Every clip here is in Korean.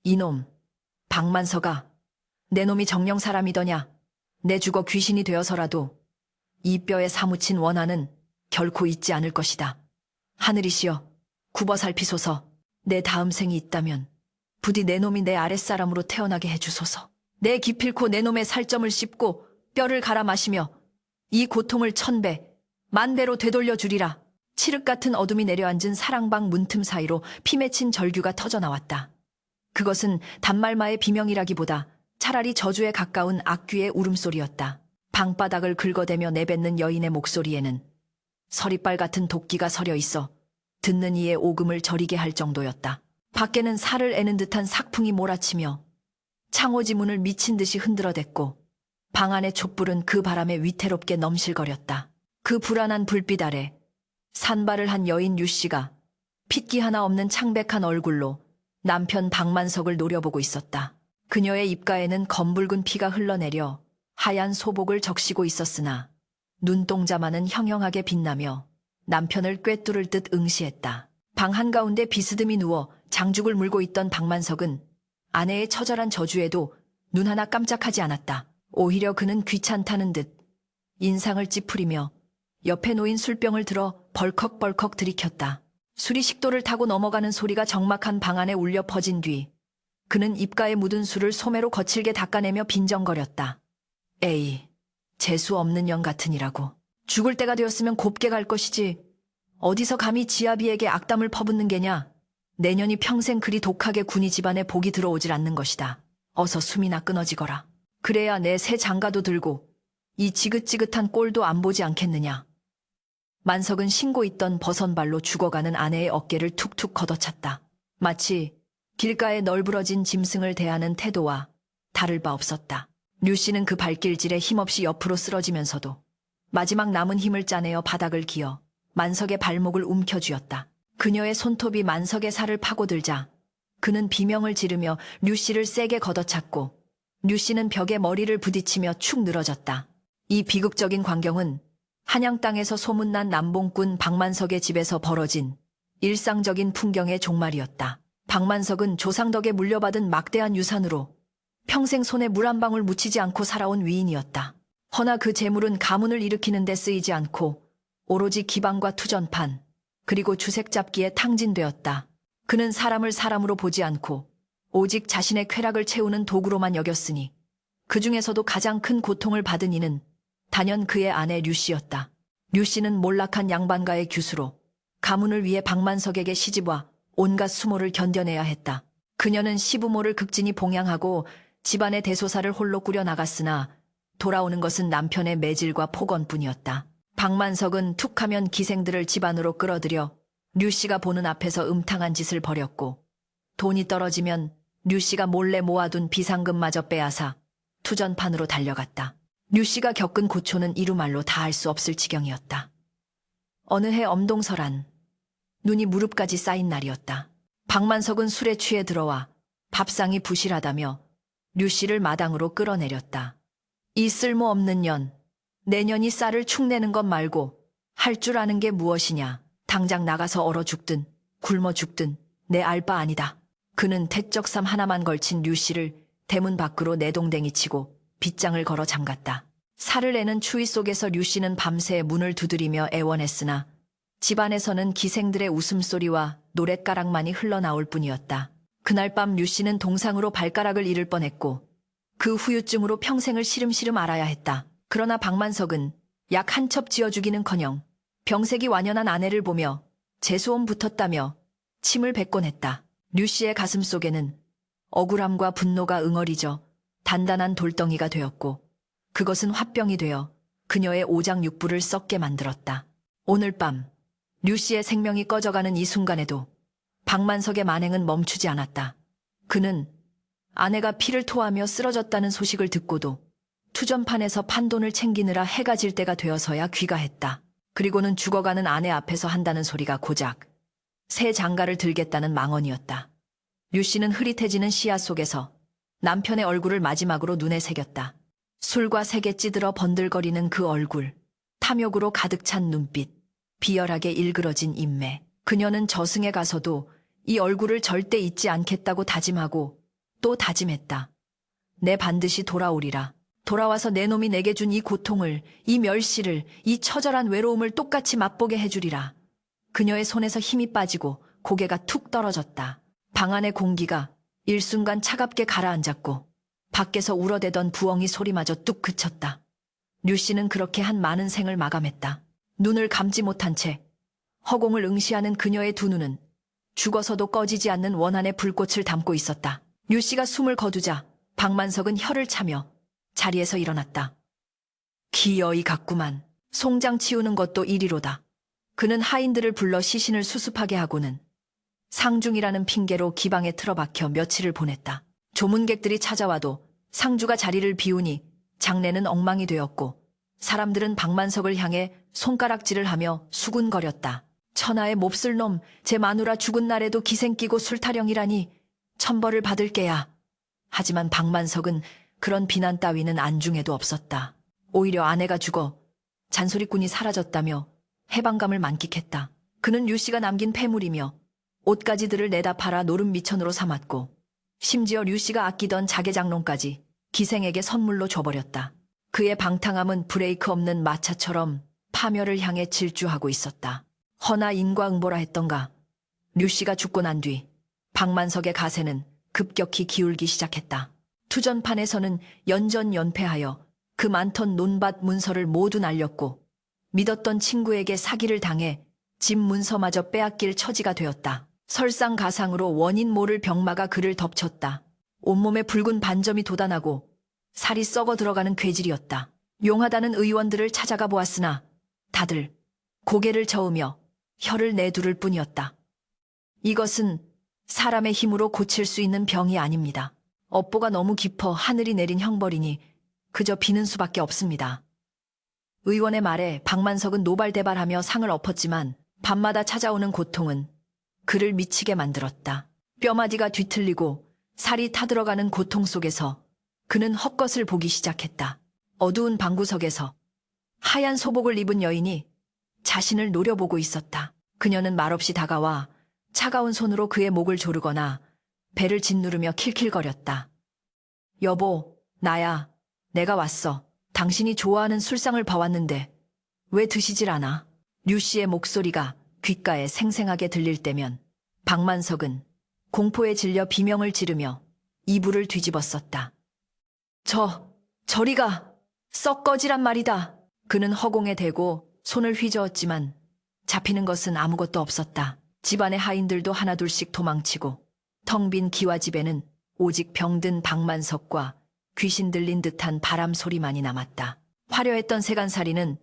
이놈, 박만서가 내 놈이 정령 사람이더냐? 내 죽어 귀신이 되어서라도 이 뼈에 사무친 원한은 결코 잊지 않을 것이다. 하늘이시여, 굽어 살피소서. 내 다음 생이 있다면 부디 내 놈이 내 아랫사람으로 태어나게 해주소서. 내 기필코 내 놈의 살점을 씹고 뼈를 갈아 마시며 이 고통을 1000배, 10,000배로 되돌려 주리라. 칠흑 같은 어둠이 내려앉은 사랑방 문틈 사이로 피 맺힌 절규가 터져나왔다. 그것은 단말마의 비명이라기보다 차라리 저주에 가까운 악귀의 울음소리였다. 방바닥을 긁어대며 내뱉는 여인의 목소리에는 서리빨 같은 도끼가 서려 있어 듣는 이의 오금을 저리게 할 정도였다. 밖에는 살을 애는 듯한 삭풍이 몰아치며 창호지 문을 미친 듯이 흔들어댔고 방 안의 촛불은 그 바람에 위태롭게 넘실거렸다. 그 불안한 불빛 아래 산발을 한 여인 유씨가 핏기 하나 없는 창백한 얼굴로 남편 박만석을 노려보고 있었다. 그녀의 입가에는 검붉은 피가 흘러내려 하얀 소복을 적시고 있었으나 눈동자만은 형형하게 빛나며 남편을 꿰뚫을 듯 응시했다. 방 한가운데 비스듬히 누워 장죽을 물고 있던 박만석은 아내의 처절한 저주에도 눈 하나 깜짝하지 않았다. 오히려 그는 귀찮다는 듯 인상을 찌푸리며 옆에 놓인 술병을 들어 벌컥벌컥 들이켰다. 술이 식도를 타고 넘어가는 소리가 적막한 방 안에 울려 퍼진 뒤 그는 입가에 묻은 술을 소매로 거칠게 닦아내며 빈정거렸다. 에이, 재수 없는 년 같으니라고. 죽을 때가 되었으면 곱게 갈 것이지. 어디서 감히 지아비에게 악담을 퍼붓는 게냐. 내년이 평생 그리 독하게 군이 집안에 복이 들어오질 않는 것이다. 어서 숨이나 끊어지거라. 그래야 내 새 장가도 들고 이 지긋지긋한 꼴도 안 보지 않겠느냐. 만석은 신고 있던 버선발로 죽어가는 아내의 어깨를 툭툭 걷어찼다. 마치 길가에 널브러진 짐승을 대하는 태도와 다를 바 없었다. 류씨는 그 발길질에 힘없이 옆으로 쓰러지면서도 마지막 남은 힘을 짜내어 바닥을 기어 만석의 발목을 움켜쥐었다. 그녀의 손톱이 만석의 살을 파고들자 그는 비명을 지르며 류씨를 세게 걷어찼고 류씨는 벽에 머리를 부딪히며 축 늘어졌다. 이 비극적인 광경은 한양 땅에서 소문난 남봉꾼 박만석의 집에서 벌어진 일상적인 풍경의 종말이었다. 박만석은 조상 덕에 물려받은 막대한 유산으로 평생 손에 물 한 방울 묻히지 않고 살아온 위인이었다. 허나 그 재물은 가문을 일으키는 데 쓰이지 않고 오로지 기방과 투전판 그리고 주색 잡기에 탕진되었다. 그는 사람을 사람으로 보지 않고 오직 자신의 쾌락을 채우는 도구로만 여겼으니 그 중에서도 가장 큰 고통을 받은 이는 단연 그의 아내 류씨였다. 류씨는 몰락한 양반가의 규수로 가문을 위해 박만석에게 시집와 온갖 수모를 견뎌내야 했다. 그녀는 시부모를 극진히 봉양하고 집안의 대소사를 홀로 꾸려나갔으나 돌아오는 것은 남편의 매질과 폭언뿐이었다. 박만석은 툭하면 기생들을 집안으로 끌어들여 류씨가 보는 앞에서 음탕한 짓을 벌였고 돈이 떨어지면 류씨가 몰래 모아둔 비상금마저 빼앗아 투전판으로 달려갔다. 류씨가 겪은 고초는 이루말로 다 할 수 없을 지경이었다. 어느 해 엄동설한 눈이 무릎까지 쌓인 날이었다. 박만석은 술에 취해 들어와 밥상이 부실하다며 류씨를 마당으로 끌어내렸다. 이 쓸모없는 년, 내년이 쌀을 축내는 것 말고 할 줄 아는 게 무엇이냐. 당장 나가서 얼어 죽든 굶어 죽든 내 알 바 아니다. 그는 태적삼 하나만 걸친 류씨를 대문 밖으로 내동댕이 치고 빗장을 걸어 잠갔다. 살을 애는 추위 속에서 류씨는 밤새 문을 두드리며 애원했으나 집안에서는 기생들의 웃음소리와 노랫가락만이 흘러나올 뿐이었다. 그날 밤 류씨는 동상으로 발가락을 잃을 뻔했고 그 후유증으로 평생을 시름시름 앓아야 했다. 그러나 박만석은 약 한 첩 지어주기는커녕 병색이 완연한 아내를 보며 재수옴 붙었다며 침을 뱉곤 했다. 류씨의 가슴 속에는 억울함과 분노가 응어리져 단단한 돌덩이가 되었고 그것은 화병이 되어 그녀의 오장육부를 썩게 만들었다. 오늘 밤 류씨의 생명이 꺼져가는 이 순간에도 박만석의 만행은 멈추지 않았다. 그는 아내가 피를 토하며 쓰러졌다는 소식을 듣고도 투전판에서 판돈을 챙기느라 해가 질 때가 되어서야 귀가했다. 그리고는 죽어가는 아내 앞에서 한다는 소리가 고작 새 장가를 들겠다는 망언이었다. 류씨는 흐릿해지는 시야 속에서 남편의 얼굴을 마지막으로 눈에 새겼다. 술과 색에 찌들어 번들거리는 그 얼굴, 탐욕으로 가득 찬 눈빛, 비열하게 일그러진 인매. 그녀는 저승에 가서도 이 얼굴을 절대 잊지 않겠다고 다짐하고 또 다짐했다. 내 반드시 돌아오리라. 돌아와서 내 놈이 내게 준 이 고통을, 이 멸시를, 이 처절한 외로움을 똑같이 맛보게 해주리라. 그녀의 손에서 힘이 빠지고 고개가 툭 떨어졌다. 방 안의 공기가 일순간 차갑게 가라앉았고 밖에서 울어대던 부엉이 소리마저 뚝 그쳤다. 류 씨는 그렇게 한 많은 생을 마감했다. 눈을 감지 못한 채 허공을 응시하는 그녀의 두 눈은 죽어서도 꺼지지 않는 원한의 불꽃을 담고 있었다. 류 씨가 숨을 거두자 박만석은 혀를 차며 자리에서 일어났다. 기어이 같구만. 송장 치우는 것도 이리로다. 그는 하인들을 불러 시신을 수습하게 하고는 상중이라는 핑계로 기방에 틀어박혀 며칠을 보냈다. 조문객들이 찾아와도 상주가 자리를 비우니 장례는 엉망이 되었고 사람들은 박만석을 향해 손가락질을 하며 수군거렸다. 천하의 몹쓸 놈, 제 마누라 죽은 날에도 기생 끼고 술타령이라니 천벌을 받을게야. 하지만 박만석은 그런 비난 따위는 안중에도 없었다. 오히려 아내가 죽어 잔소리꾼이 사라졌다며 해방감을 만끽했다. 그는 류 씨가 남긴 폐물이며 옷가지들을 내다 팔아 노름 미천으로 삼았고 심지어 류 씨가 아끼던 자개장롱까지 기생에게 선물로 줘버렸다. 그의 방탕함은 브레이크 없는 마차처럼 파멸을 향해 질주하고 있었다. 허나 인과응보라 했던가. 류 씨가 죽고 난 뒤 박만석의 가세는 급격히 기울기 시작했다. 투전판에서는 연전연패하여 그 많던 논밭 문서를 모두 날렸고 믿었던 친구에게 사기를 당해 집 문서마저 빼앗길 처지가 되었다. 설상가상으로 원인 모를 병마가 그를 덮쳤다. 온몸에 붉은 반점이 돋아나고 살이 썩어 들어가는 괴질이었다. 용하다는 의원들을 찾아가 보았으나 다들 고개를 저으며 혀를 내두를 뿐이었다. 이것은 사람의 힘으로 고칠 수 있는 병이 아닙니다. 업보가 너무 깊어 하늘이 내린 형벌이니 그저 비는 수밖에 없습니다. 의원의 말에 박만석은 노발대발하며 상을 엎었지만 밤마다 찾아오는 고통은 그를 미치게 만들었다. 뼈마디가 뒤틀리고 살이 타들어가는 고통 속에서 그는 헛것을 보기 시작했다. 어두운 방구석에서 하얀 소복을 입은 여인이 자신을 노려보고 있었다. 그녀는 말없이 다가와 차가운 손으로 그의 목을 조르거나 배를 짓누르며 킬킬거렸다. 여보, 나야. 내가 왔어. 당신이 좋아하는 술상을 봐왔는데 왜 드시질 않아? 류 씨의 목소리가 귓가에 생생하게 들릴 때면 박만석은 공포에 질려 비명을 지르며 이불을 뒤집었었다. 저리가 썩 꺼지란 말이다. 그는 허공에 대고 손을 휘저었지만 잡히는 것은 아무것도 없었다. 집안의 하인들도 하나둘씩 도망치고 텅 빈 기와집에는 오직 병든 박만석과 귀신 들린 듯한 바람 소리만이 남았다. 화려했던 세간살이는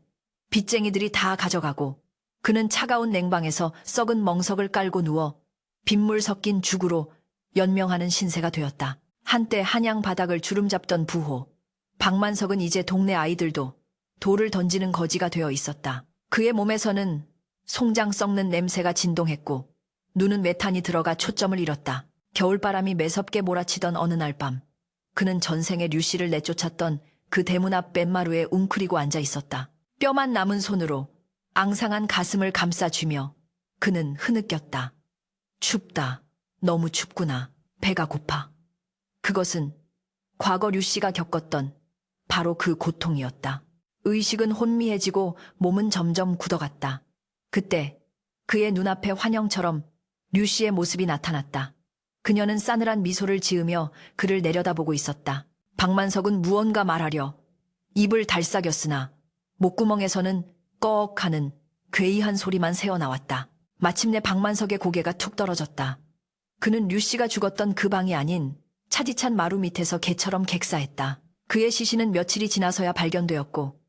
빚쟁이들이 다 가져가고 그는 차가운 냉방에서 썩은 멍석을 깔고 누워 빗물 섞인 죽으로 연명하는 신세가 되었다. 한때 한양 바닥을 주름잡던 부호 박만석은 이제 동네 아이들도 돌을 던지는 거지가 되어 있었다. 그의 몸에서는 송장 썩는 냄새가 진동했고 눈은 메탄이 들어가 초점을 잃었다. 겨울바람이 매섭게 몰아치던 어느 날 밤 그는 전생에 류 씨를 내쫓았던 그 대문 앞 뱃마루에 웅크리고 앉아 있었다. 뼈만 남은 손으로 앙상한 가슴을 감싸쥐며 그는 흐느꼈다. 춥다. 너무 춥구나. 배가 고파. 그것은 과거 류 씨가 겪었던 바로 그 고통이었다. 의식은 혼미해지고 몸은 점점 굳어갔다. 그때 그의 눈앞에 환영처럼 류 씨의 모습이 나타났다. 그녀는 싸늘한 미소를 지으며 그를 내려다보고 있었다. 박만석은 무언가 말하려 입을 달싹였으나 목구멍에서는 꺽 하는 괴이한 소리만 새어나왔다. 마침내 박만석의 고개가 툭 떨어졌다. 그는 류 씨가 죽었던 그 방이 아닌 차디찬 마루 밑에서 개처럼 객사했다. 그의 시신은 며칠이 지나서야 발견되었고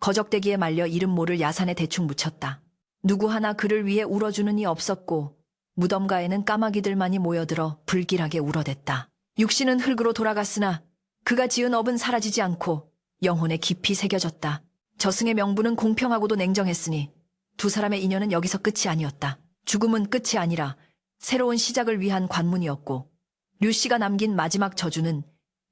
거적대기에 말려 이름 모를 야산에 대충 묻혔다. 누구 하나 그를 위해 울어주는 이 없었고 무덤가에는 까마귀들만이 모여들어 불길하게 울어댔다. 육신은 흙으로 돌아갔으나 그가 지은 업은 사라지지 않고 영혼에 깊이 새겨졌다. 저승의 명분은 공평하고도 냉정했으니 두 사람의 인연은 여기서 끝이 아니었다. 죽음은 끝이 아니라 새로운 시작을 위한 관문이었고 류 씨가 남긴 마지막 저주는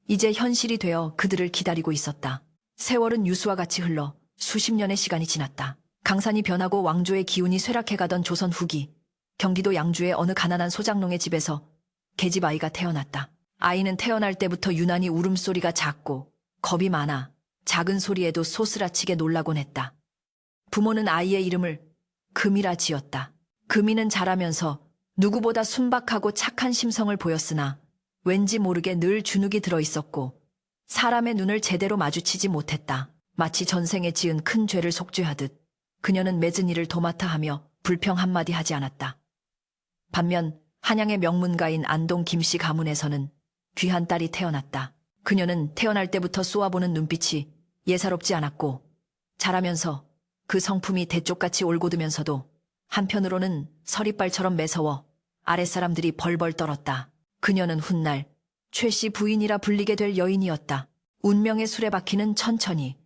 이제 현실이 되어 그들을 기다리고 있었다. 세월은 유수와 같이 흘러 수십 년의 시간이 지났다. 강산이 변하고 왕조의 기운이 쇠락해가던 조선 후기 경기도 양주의 어느 가난한 소장농의 집에서 계집 아이가 태어났다. 아이는 태어날 때부터 유난히 울음소리가 작고 겁이 많아 작은 소리에도 소스라치게 놀라곤 했다. 부모는 아이의 이름을 금이라 지었다. 금이는 자라면서 누구보다 순박하고 착한 심성을 보였으나 왠지 모르게 늘 주눅이 들어 있었고 사람의 눈을 제대로 마주치지 못했다. 마치 전생에 지은 큰 죄를 속죄하듯 그녀는 맺은 일을 도맡아 하며 불평 한마디 하지 않았다. 반면 한양의 명문가인 안동 김씨 가문에서는 귀한 딸이 태어났다. 그녀는 태어날 때부터 쏘아보는 눈빛이 예사롭지 않았고 자라면서 그 성품이 대쪽같이 올곧으면서도 한편으로는 서리빨처럼 매서워 아랫사람들이 벌벌 떨었다. 그녀는 훗날 최 씨 부인이라 불리게 될 여인이었다. 운명의 수레바퀴는 천천히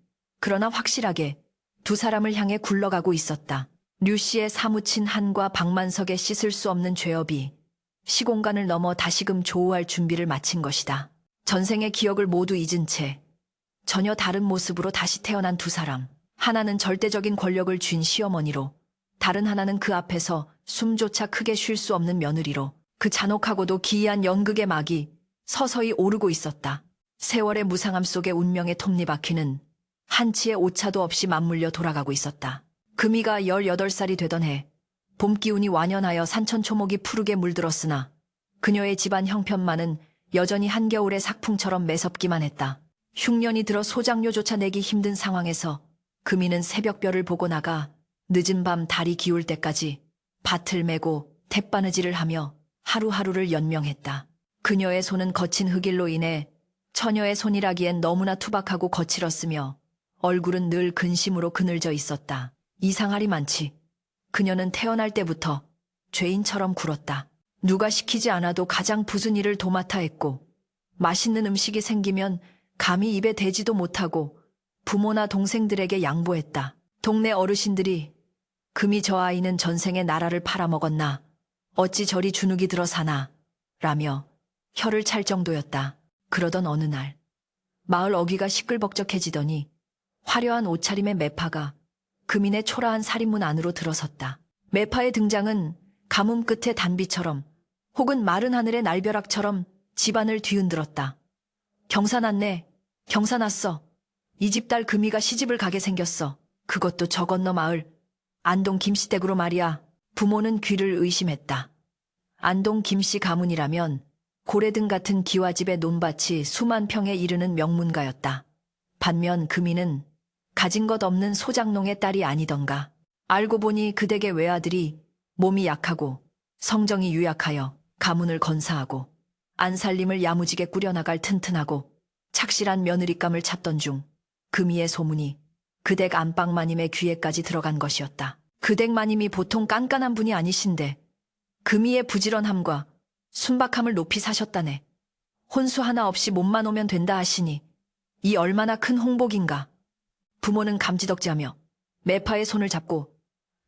그러나 확실하게 두 사람을 향해 굴러가고 있었다. 류 씨의 사무친 한과 박만석의 씻을 수 없는 죄업이 시공간을 넘어 다시금 조우할 준비를 마친 것이다. 전생의 기억을 모두 잊은 채 전혀 다른 모습으로 다시 태어난 두 사람. 하나는 절대적인 권력을 쥔 시어머니로, 다른 하나는 그 앞에서 숨조차 크게 쉴 수 없는 며느리로 그 잔혹하고도 기이한 연극의 막이 서서히 오르고 있었다. 세월의 무상함 속에 운명의 톱니바퀴는 한치의 오차도 없이 맞물려 돌아가고 있었다. 금이가 18살이 되던 해 봄 기운이 완연하여 산천초목이 푸르게 물들었으나 그녀의 집안 형편만은 여전히 한겨울의 삭풍처럼 매섭기만 했다. 흉년이 들어 소장료조차 내기 힘든 상황에서 금이는 새벽별을 보고 나가 늦은 밤 달이 기울 때까지 밭을 메고 팻바느질을 하며 하루하루를 연명했다. 그녀의 손은 거친 흙일로 인해 처녀의 손이라기엔 너무나 투박하고 거칠었으며 얼굴은 늘 근심으로 그늘져 있었다. 이상하리 많지. 그녀는 태어날 때부터 죄인처럼 굴었다. 누가 시키지 않아도 가장 부순 일을 도맡아 했고 맛있는 음식이 생기면 감히 입에 대지도 못하고 부모나 동생들에게 양보했다. 동네 어르신들이 금이 저 아이는 전생에 나라를 팔아먹었나 어찌 저리 주눅이 들어 사나 라며 혀를 찰 정도였다. 그러던 어느 날 마을 어귀가 시끌벅적해지더니 화려한 옷차림의 매파가 금인의 초라한 살인문 안으로 들어섰다. 매파의 등장은 가뭄 끝의 단비처럼 혹은 마른 하늘의 날벼락처럼 집안을 뒤흔들었다. 경사 났네. 경사 났어. 이 집 딸 금이가 시집을 가게 생겼어. 그것도 저 건너 마을 안동 김씨 댁으로 말이야. 부모는 귀를 의심했다. 안동 김씨 가문이라면 고래등 같은 기와집의 논밭이 수만 평에 이르는 명문가였다. 반면 금이는 가진 것 없는 소장농의 딸이 아니던가. 알고 보니 그 댁의 외아들이 몸이 약하고 성정이 유약하여 가문을 건사하고 안살림을 야무지게 꾸려나갈 튼튼하고 착실한 며느리감을 찾던 중 금이의 소문이 그 댁 안방마님의 귀에까지 들어간 것이었다. 그 댁 마님이 보통 깐깐한 분이 아니신데 금이의 부지런함과 순박함을 높이 사셨다네. 혼수 하나 없이 몸만 오면 된다 하시니 이 얼마나 큰 홍복인가. 부모는 감지덕지하며 매파의 손을 잡고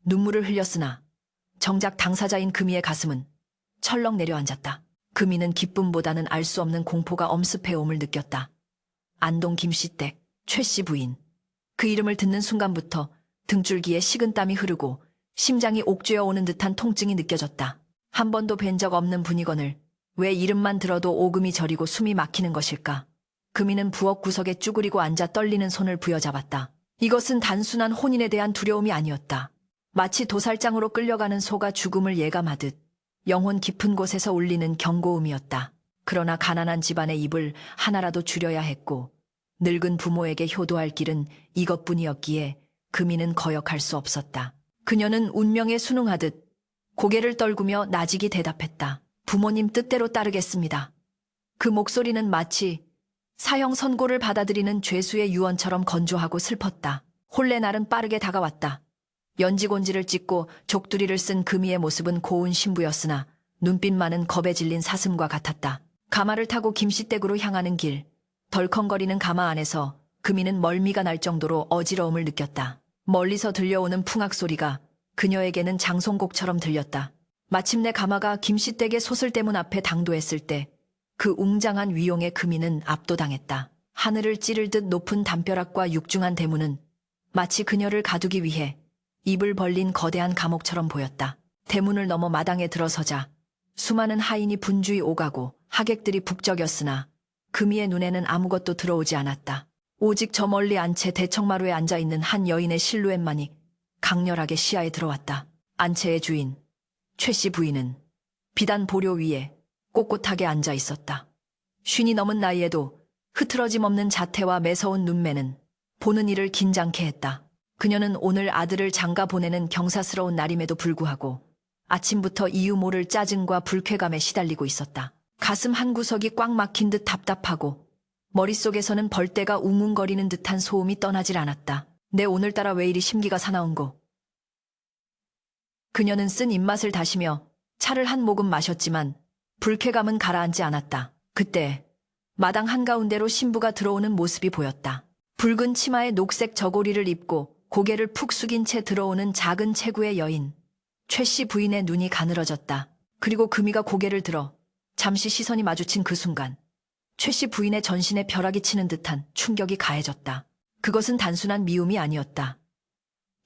눈물을 흘렸으나 정작 당사자인 금이의 가슴은 철렁 내려앉았다. 금이는 기쁨보다는 알 수 없는 공포가 엄습해옴을 느꼈다. 안동 김씨 댁 최 씨 부인. 그 이름을 듣는 순간부터 등줄기에 식은땀이 흐르고 심장이 옥죄어 오는 듯한 통증이 느껴졌다. 한 번도 뵌 적 없는 분이건을 왜 이름만 들어도 오금이 저리고 숨이 막히는 것일까? 금이는 부엌 구석에 쭈그리고 앉아 떨리는 손을 부여잡았다. 이것은 단순한 혼인에 대한 두려움이 아니었다. 마치 도살장으로 끌려가는 소가 죽음을 예감하듯 영혼 깊은 곳에서 울리는 경고음이었다. 그러나 가난한 집안의 입을 하나라도 줄여야 했고 늙은 부모에게 효도할 길은 이것뿐이었기에 금이는 거역할 수 없었다. 그녀는 운명에 순응하듯 고개를 떨구며 나직이 대답했다. 부모님 뜻대로 따르겠습니다. 그 목소리는 마치 사형 선고를 받아들이는 죄수의 유언처럼 건조하고 슬펐다. 혼례 날은 빠르게 다가왔다. 연지곤지를 찢고 족두리를 쓴 금이의 모습은 고운 신부였으나 눈빛만은 겁에 질린 사슴과 같았다. 가마를 타고 김씨 댁으로 향하는 길, 덜컹거리는 가마 안에서 금이는 멀미가 날 정도로 어지러움을 느꼈다. 멀리서 들려오는 풍악 소리가 그녀에게는 장송곡처럼 들렸다. 마침내 가마가 김씨 댁의 소슬대문 앞에 당도했을 때 그 웅장한 위용의 금이는 압도당했다. 하늘을 찌를 듯 높은 담벼락과 육중한 대문은 마치 그녀를 가두기 위해 입을 벌린 거대한 감옥처럼 보였다. 대문을 넘어 마당에 들어서자 수많은 하인이 분주히 오가고 하객들이 북적였으나 금이의 눈에는 아무것도 들어오지 않았다. 오직 저 멀리 안채 대청마루에 앉아있는 한 여인의 실루엣만이 강렬하게 시야에 들어왔다. 안채의 주인, 최씨 부인은 비단 보료 위에 꼿꼿하게 앉아 있었다. 쉰이 넘은 나이에도 흐트러짐 없는 자태와 매서운 눈매는 보는 이를 긴장케 했다. 그녀는 오늘 아들을 장가 보내는 경사스러운 날임에도 불구하고 아침부터 이유 모를 짜증과 불쾌감에 시달리고 있었다. 가슴 한구석이 꽉 막힌 듯 답답하고 머릿속에서는 벌떼가 웅웅거리는 듯한 소음이 떠나질 않았다. 내 오늘따라 왜 이리 심기가 사나운고. 그녀는 쓴 입맛을 다시며 차를 한 모금 마셨지만 불쾌감은 가라앉지 않았다. 그때 마당 한가운데로 신부가 들어오는 모습이 보였다. 붉은 치마에 녹색 저고리를 입고 고개를 푹 숙인 채 들어오는 작은 체구의 여인. 최씨 부인의 눈이 가늘어졌다. 그리고 금이가 고개를 들어 잠시 시선이 마주친 그 순간 최씨 부인의 전신에 벼락이 치는 듯한 충격이 가해졌다. 그것은 단순한 미움이 아니었다.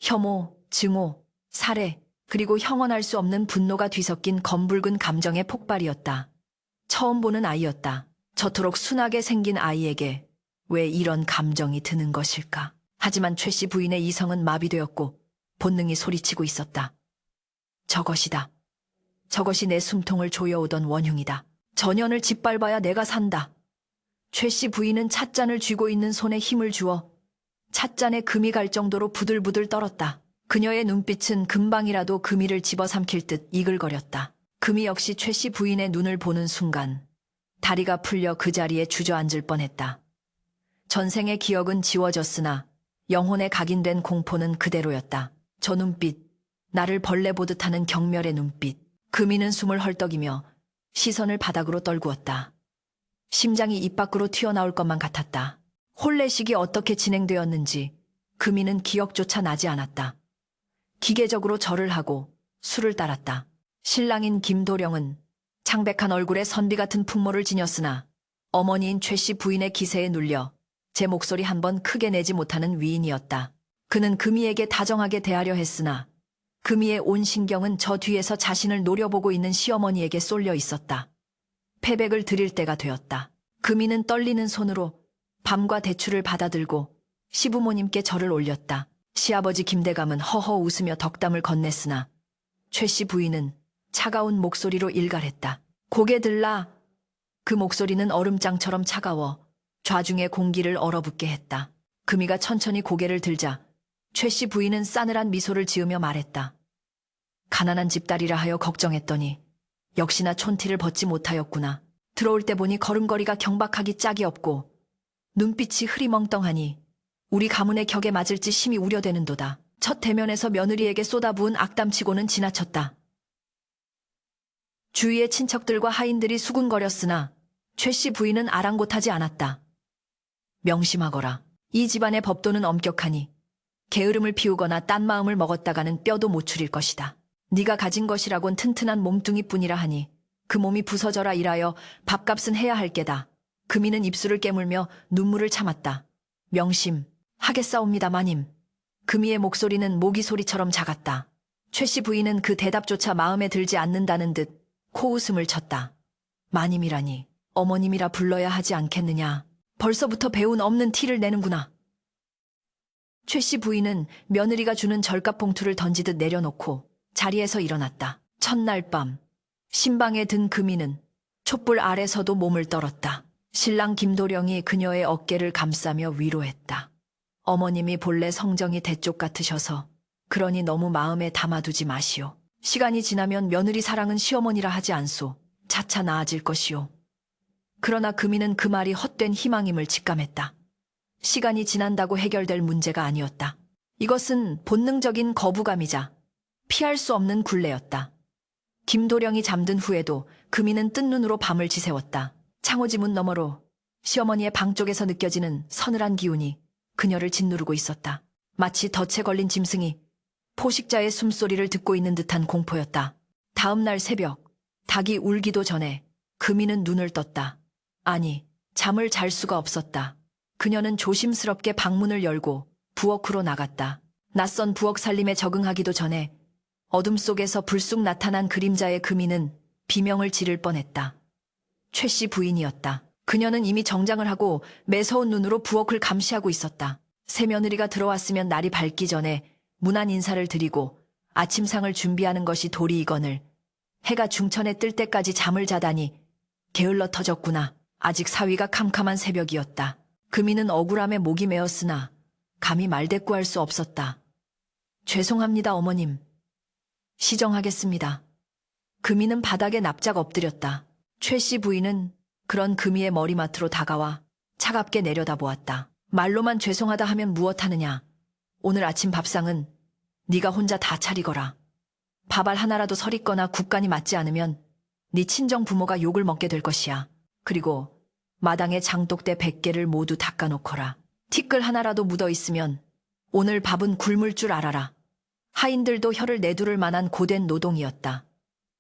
혐오, 증오, 살해, 그리고 형언할 수 없는 분노가 뒤섞인 검붉은 감정의 폭발이었다. 처음 보는 아이였다. 저토록 순하게 생긴 아이에게 왜 이런 감정이 드는 것일까? 하지만 최씨 부인의 이성은 마비되었고 본능이 소리치고 있었다. 저것이다. 저것이 내 숨통을 조여오던 원흉이다. 전연을 짓밟아야 내가 산다. 최씨 부인은 찻잔을 쥐고 있는 손에 힘을 주어 찻잔에 금이 갈 정도로 부들부들 떨었다. 그녀의 눈빛은 금방이라도 금이를 집어삼킬 듯 이글거렸다. 금이 역시 최씨 부인의 눈을 보는 순간 다리가 풀려 그 자리에 주저앉을 뻔했다. 전생의 기억은 지워졌으나 영혼에 각인된 공포는 그대로였다. 저 눈빛, 나를 벌레 보듯 하는 경멸의 눈빛. 금이는 숨을 헐떡이며 시선을 바닥으로 떨구었다. 심장이 입 밖으로 튀어나올 것만 같았다. 혼례식이 어떻게 진행되었는지 금이는 기억조차 나지 않았다. 기계적으로 절을 하고 술을 따랐다. 신랑인 김도령은 창백한 얼굴에 선비 같은 풍모를 지녔으나 어머니인 최씨 부인의 기세에 눌려 제 목소리 한 번 크게 내지 못하는 위인이었다. 그는 금이에게 다정하게 대하려 했으나 금이의 온 신경은 저 뒤에서 자신을 노려보고 있는 시어머니에게 쏠려 있었다. 패백을 드릴 때가 되었다. 금이는 떨리는 손으로 밤과 대추를 받아들고 시부모님께 절을 올렸다. 시아버지 김대감은 허허 웃으며 덕담을 건넸으나 최씨 부인은 차가운 목소리로 일갈했다. 고개 들라. 그 목소리는 얼음장처럼 차가워 좌중의 공기를 얼어붙게 했다. 금이가 천천히 고개를 들자 최씨 부인은 싸늘한 미소를 지으며 말했다. 가난한 집딸이라 하여 걱정했더니 역시나 촌티를 벗지 못하였구나. 들어올 때 보니 걸음걸이가 경박하기 짝이 없고 눈빛이 흐리멍덩하니 우리 가문의 격에 맞을지 심히 우려되는도다. 첫 대면에서 며느리에게 쏟아부은 악담치고는 지나쳤다. 주위의 친척들과 하인들이 수군거렸으나 최씨 부인은 아랑곳하지 않았다. 명심하거라. 이 집안의 법도는 엄격하니 게으름을 피우거나 딴 마음을 먹었다가는 뼈도 못 추릴 것이다. 네가 가진 것이라곤 튼튼한 몸뚱이뿐이라 하니 그 몸이 부서져라 일하여 밥값은 해야 할 게다. 금이는 입술을 깨물며 눈물을 참았다. 명심, 하겠사옵니다 마님. 금이의 목소리는 모기 소리처럼 작았다. 최씨 부인은 그 대답조차 마음에 들지 않는다는 듯 코웃음을 쳤다. 마님이라니 어머님이라 불러야 하지 않겠느냐. 벌써부터 배운 없는 티를 내는구나. 최씨 부인은 며느리가 주는 절값 봉투를 던지듯 내려놓고 자리에서 일어났다. 첫날 밤 신방에 든 금이는 촛불 아래서도 몸을 떨었다. 신랑 김도령이 그녀의 어깨를 감싸며 위로했다. 어머님이 본래 성정이 대쪽 같으셔서 그러니 너무 마음에 담아두지 마시오. 시간이 지나면 며느리 사랑은 시어머니라 하지 않소. 차차 나아질 것이오. 그러나 금이는 그 말이 헛된 희망임을 직감했다. 시간이 지난다고 해결될 문제가 아니었다. 이것은 본능적인 거부감이자 피할 수 없는 굴레였다. 김도령이 잠든 후에도 금이는 뜬 눈으로 밤을 지새웠다. 창호지 문 너머로 시어머니의 방 쪽에서 느껴지는 서늘한 기운이 그녀를 짓누르고 있었다. 마치 덫에 걸린 짐승이 포식자의 숨소리를 듣고 있는 듯한 공포였다. 다음 날 새벽, 닭이 울기도 전에 금이는 눈을 떴다. 아니, 잠을 잘 수가 없었다. 그녀는 조심스럽게 방문을 열고 부엌으로 나갔다. 낯선 부엌 살림에 적응하기도 전에 어둠 속에서 불쑥 나타난 그림자의 금이는 비명을 지를 뻔했다. 최 씨 부인이었다. 그녀는 이미 정장을 하고 매서운 눈으로 부엌을 감시하고 있었다. 새 며느리가 들어왔으면 날이 밝기 전에 문안 인사를 드리고 아침상을 준비하는 것이 도리이거늘 해가 중천에 뜰 때까지 잠을 자다니 게을러 터졌구나. 아직 사위가 캄캄한 새벽이었다. 금이는 억울함에 목이 메었으나 감히 말대꾸할 수 없었다. 죄송합니다, 어머님. 시정하겠습니다. 금이는 바닥에 납작 엎드렸다. 최 씨 부인은 그런 금이의 머리맡으로 다가와 차갑게 내려다보았다. 말로만 죄송하다 하면 무엇하느냐. 오늘 아침 밥상은 네가 혼자 다 차리거라. 밥알 하나라도 서리거나 국간이 맞지 않으면 네 친정 부모가 욕을 먹게 될 것이야. 그리고 마당에 장독대 100개를 모두 닦아놓거라. 티끌 하나라도 묻어있으면 오늘 밥은 굶을 줄 알아라. 하인들도 혀를 내두를 만한 고된 노동이었다.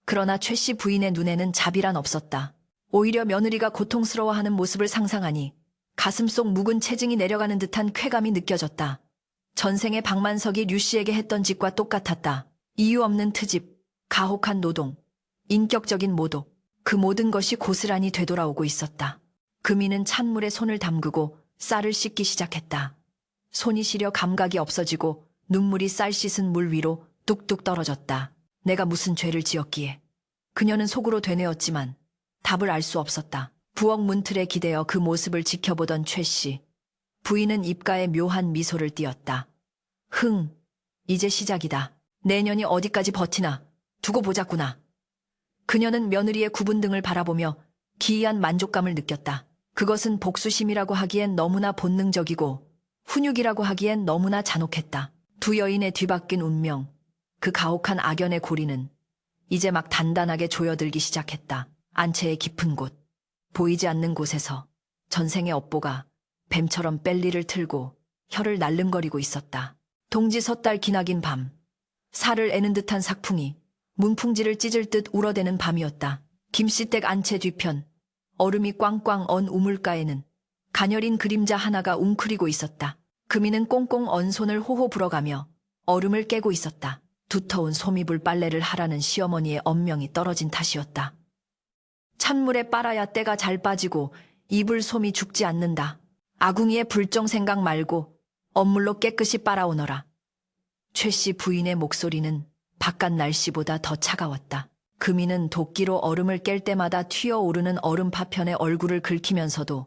그러나 최 씨 부인의 눈에는 자비란 없었다. 오히려 며느리가 고통스러워하는 모습을 상상하니 가슴속 묵은 체증이 내려가는 듯한 쾌감이 느껴졌다. 전생에 박만석이 류 씨에게 했던 짓과 똑같았다. 이유 없는 트집, 가혹한 노동, 인격적인 모독, 그 모든 것이 고스란히 되돌아오고 있었다. 금이는 찬물에 손을 담그고 쌀을 씻기 시작했다. 손이 시려 감각이 없어지고 눈물이 쌀 씻은 물 위로 뚝뚝 떨어졌다. 내가 무슨 죄를 지었기에. 그녀는 속으로 되뇌었지만 답을 알 수 없었다. 부엌 문틀에 기대어 그 모습을 지켜보던 최 씨. 부인은 입가에 묘한 미소를 띄었다. 이제 시작이다. 내년이 어디까지 버티나 두고 보자꾸나. 그녀는 며느리의 굽은 등을 바라보며 기이한 만족감을 느꼈다. 그것은 복수심이라고 하기엔 너무나 본능적이고 훈육이라고 하기엔 너무나 잔혹했다. 두 여인의 뒤바뀐 운명, 그 가혹한 악연의 고리는 이제 막 단단하게 조여들기 시작했다. 안채의 깊은 곳, 보이지 않는 곳에서 전생의 업보가 뱀처럼 뺄리를 틀고 혀를 날름거리고 있었다. 동지 섣달 기나긴 밤, 살을 애는 듯한 삭풍이 문풍지를 찢을 듯 울어대는 밤이었다. 김씨댁 안채 뒤편, 얼음이 꽝꽝 언 우물가에는 가녀린 그림자 하나가 웅크리고 있었다. 금이는 꽁꽁 언 손을 호호 불어가며 얼음을 깨고 있었다. 두터운 솜이불 빨래를 하라는 시어머니의 엄명이 떨어진 탓이었다. 찬물에 빨아야 때가 잘 빠지고 이불 솜이 죽지 않는다. 아궁이의 불정 생각 말고 언물로 깨끗이 빨아오너라. 최 씨 부인의 목소리는 바깥 날씨보다 더 차가웠다. 금이는 도끼로 얼음을 깰 때마다 튀어오르는 얼음 파편에 얼굴을 긁히면서도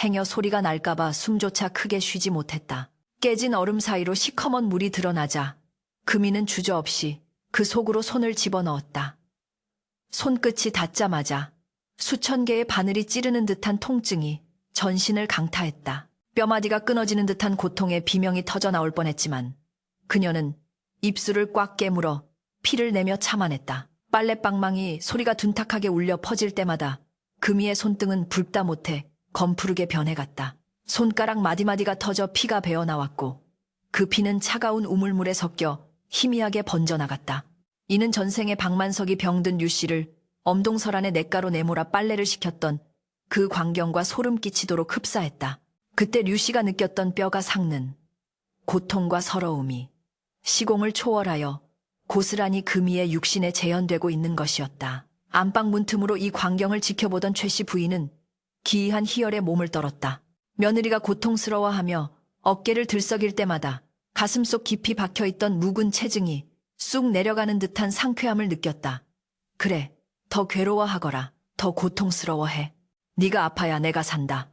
행여 소리가 날까봐 숨조차 크게 쉬지 못했다. 깨진 얼음 사이로 시커먼 물이 드러나자 금이는 주저없이 그 속으로 손을 집어넣었다. 손끝이 닿자마자 수천 개의 바늘이 찌르는 듯한 통증이 전신을 강타했다. 뼈마디가 끊어지는 듯한 고통에 비명이 터져나올 뻔했지만 그녀는 입술을 꽉 깨물어 피를 내며 참아냈다. 빨랫방망이 소리가 둔탁하게 울려 퍼질 때마다 금이의 손등은 붉다 못해 검푸르게 변해갔다. 손가락 마디마디가 터져 피가 배어나왔고 그 피는 차가운 우물물에 섞여 희미하게 번져나갔다. 이는 전생에 박만석이 병든 류 씨를 엄동설 안에 냇가로 내몰아 빨래를 시켰던 그 광경과 소름 끼치도록 흡사했다. 그때 류 씨가 느꼈던 뼈가 삭는 고통과 서러움이 시공을 초월하여 고스란히 금이의 육신에 재현되고 있는 것이었다. 안방 문틈으로 이 광경을 지켜보던 최 씨 부인은 기이한 희열에 몸을 떨었다. 며느리가 고통스러워하며 어깨를 들썩일 때마다 가슴속 깊이 박혀있던 묵은 체증이 쑥 내려가는 듯한 상쾌함을 느꼈다. 그래, 더 괴로워하거라. 더 고통스러워해. 네가 아파야 내가 산다.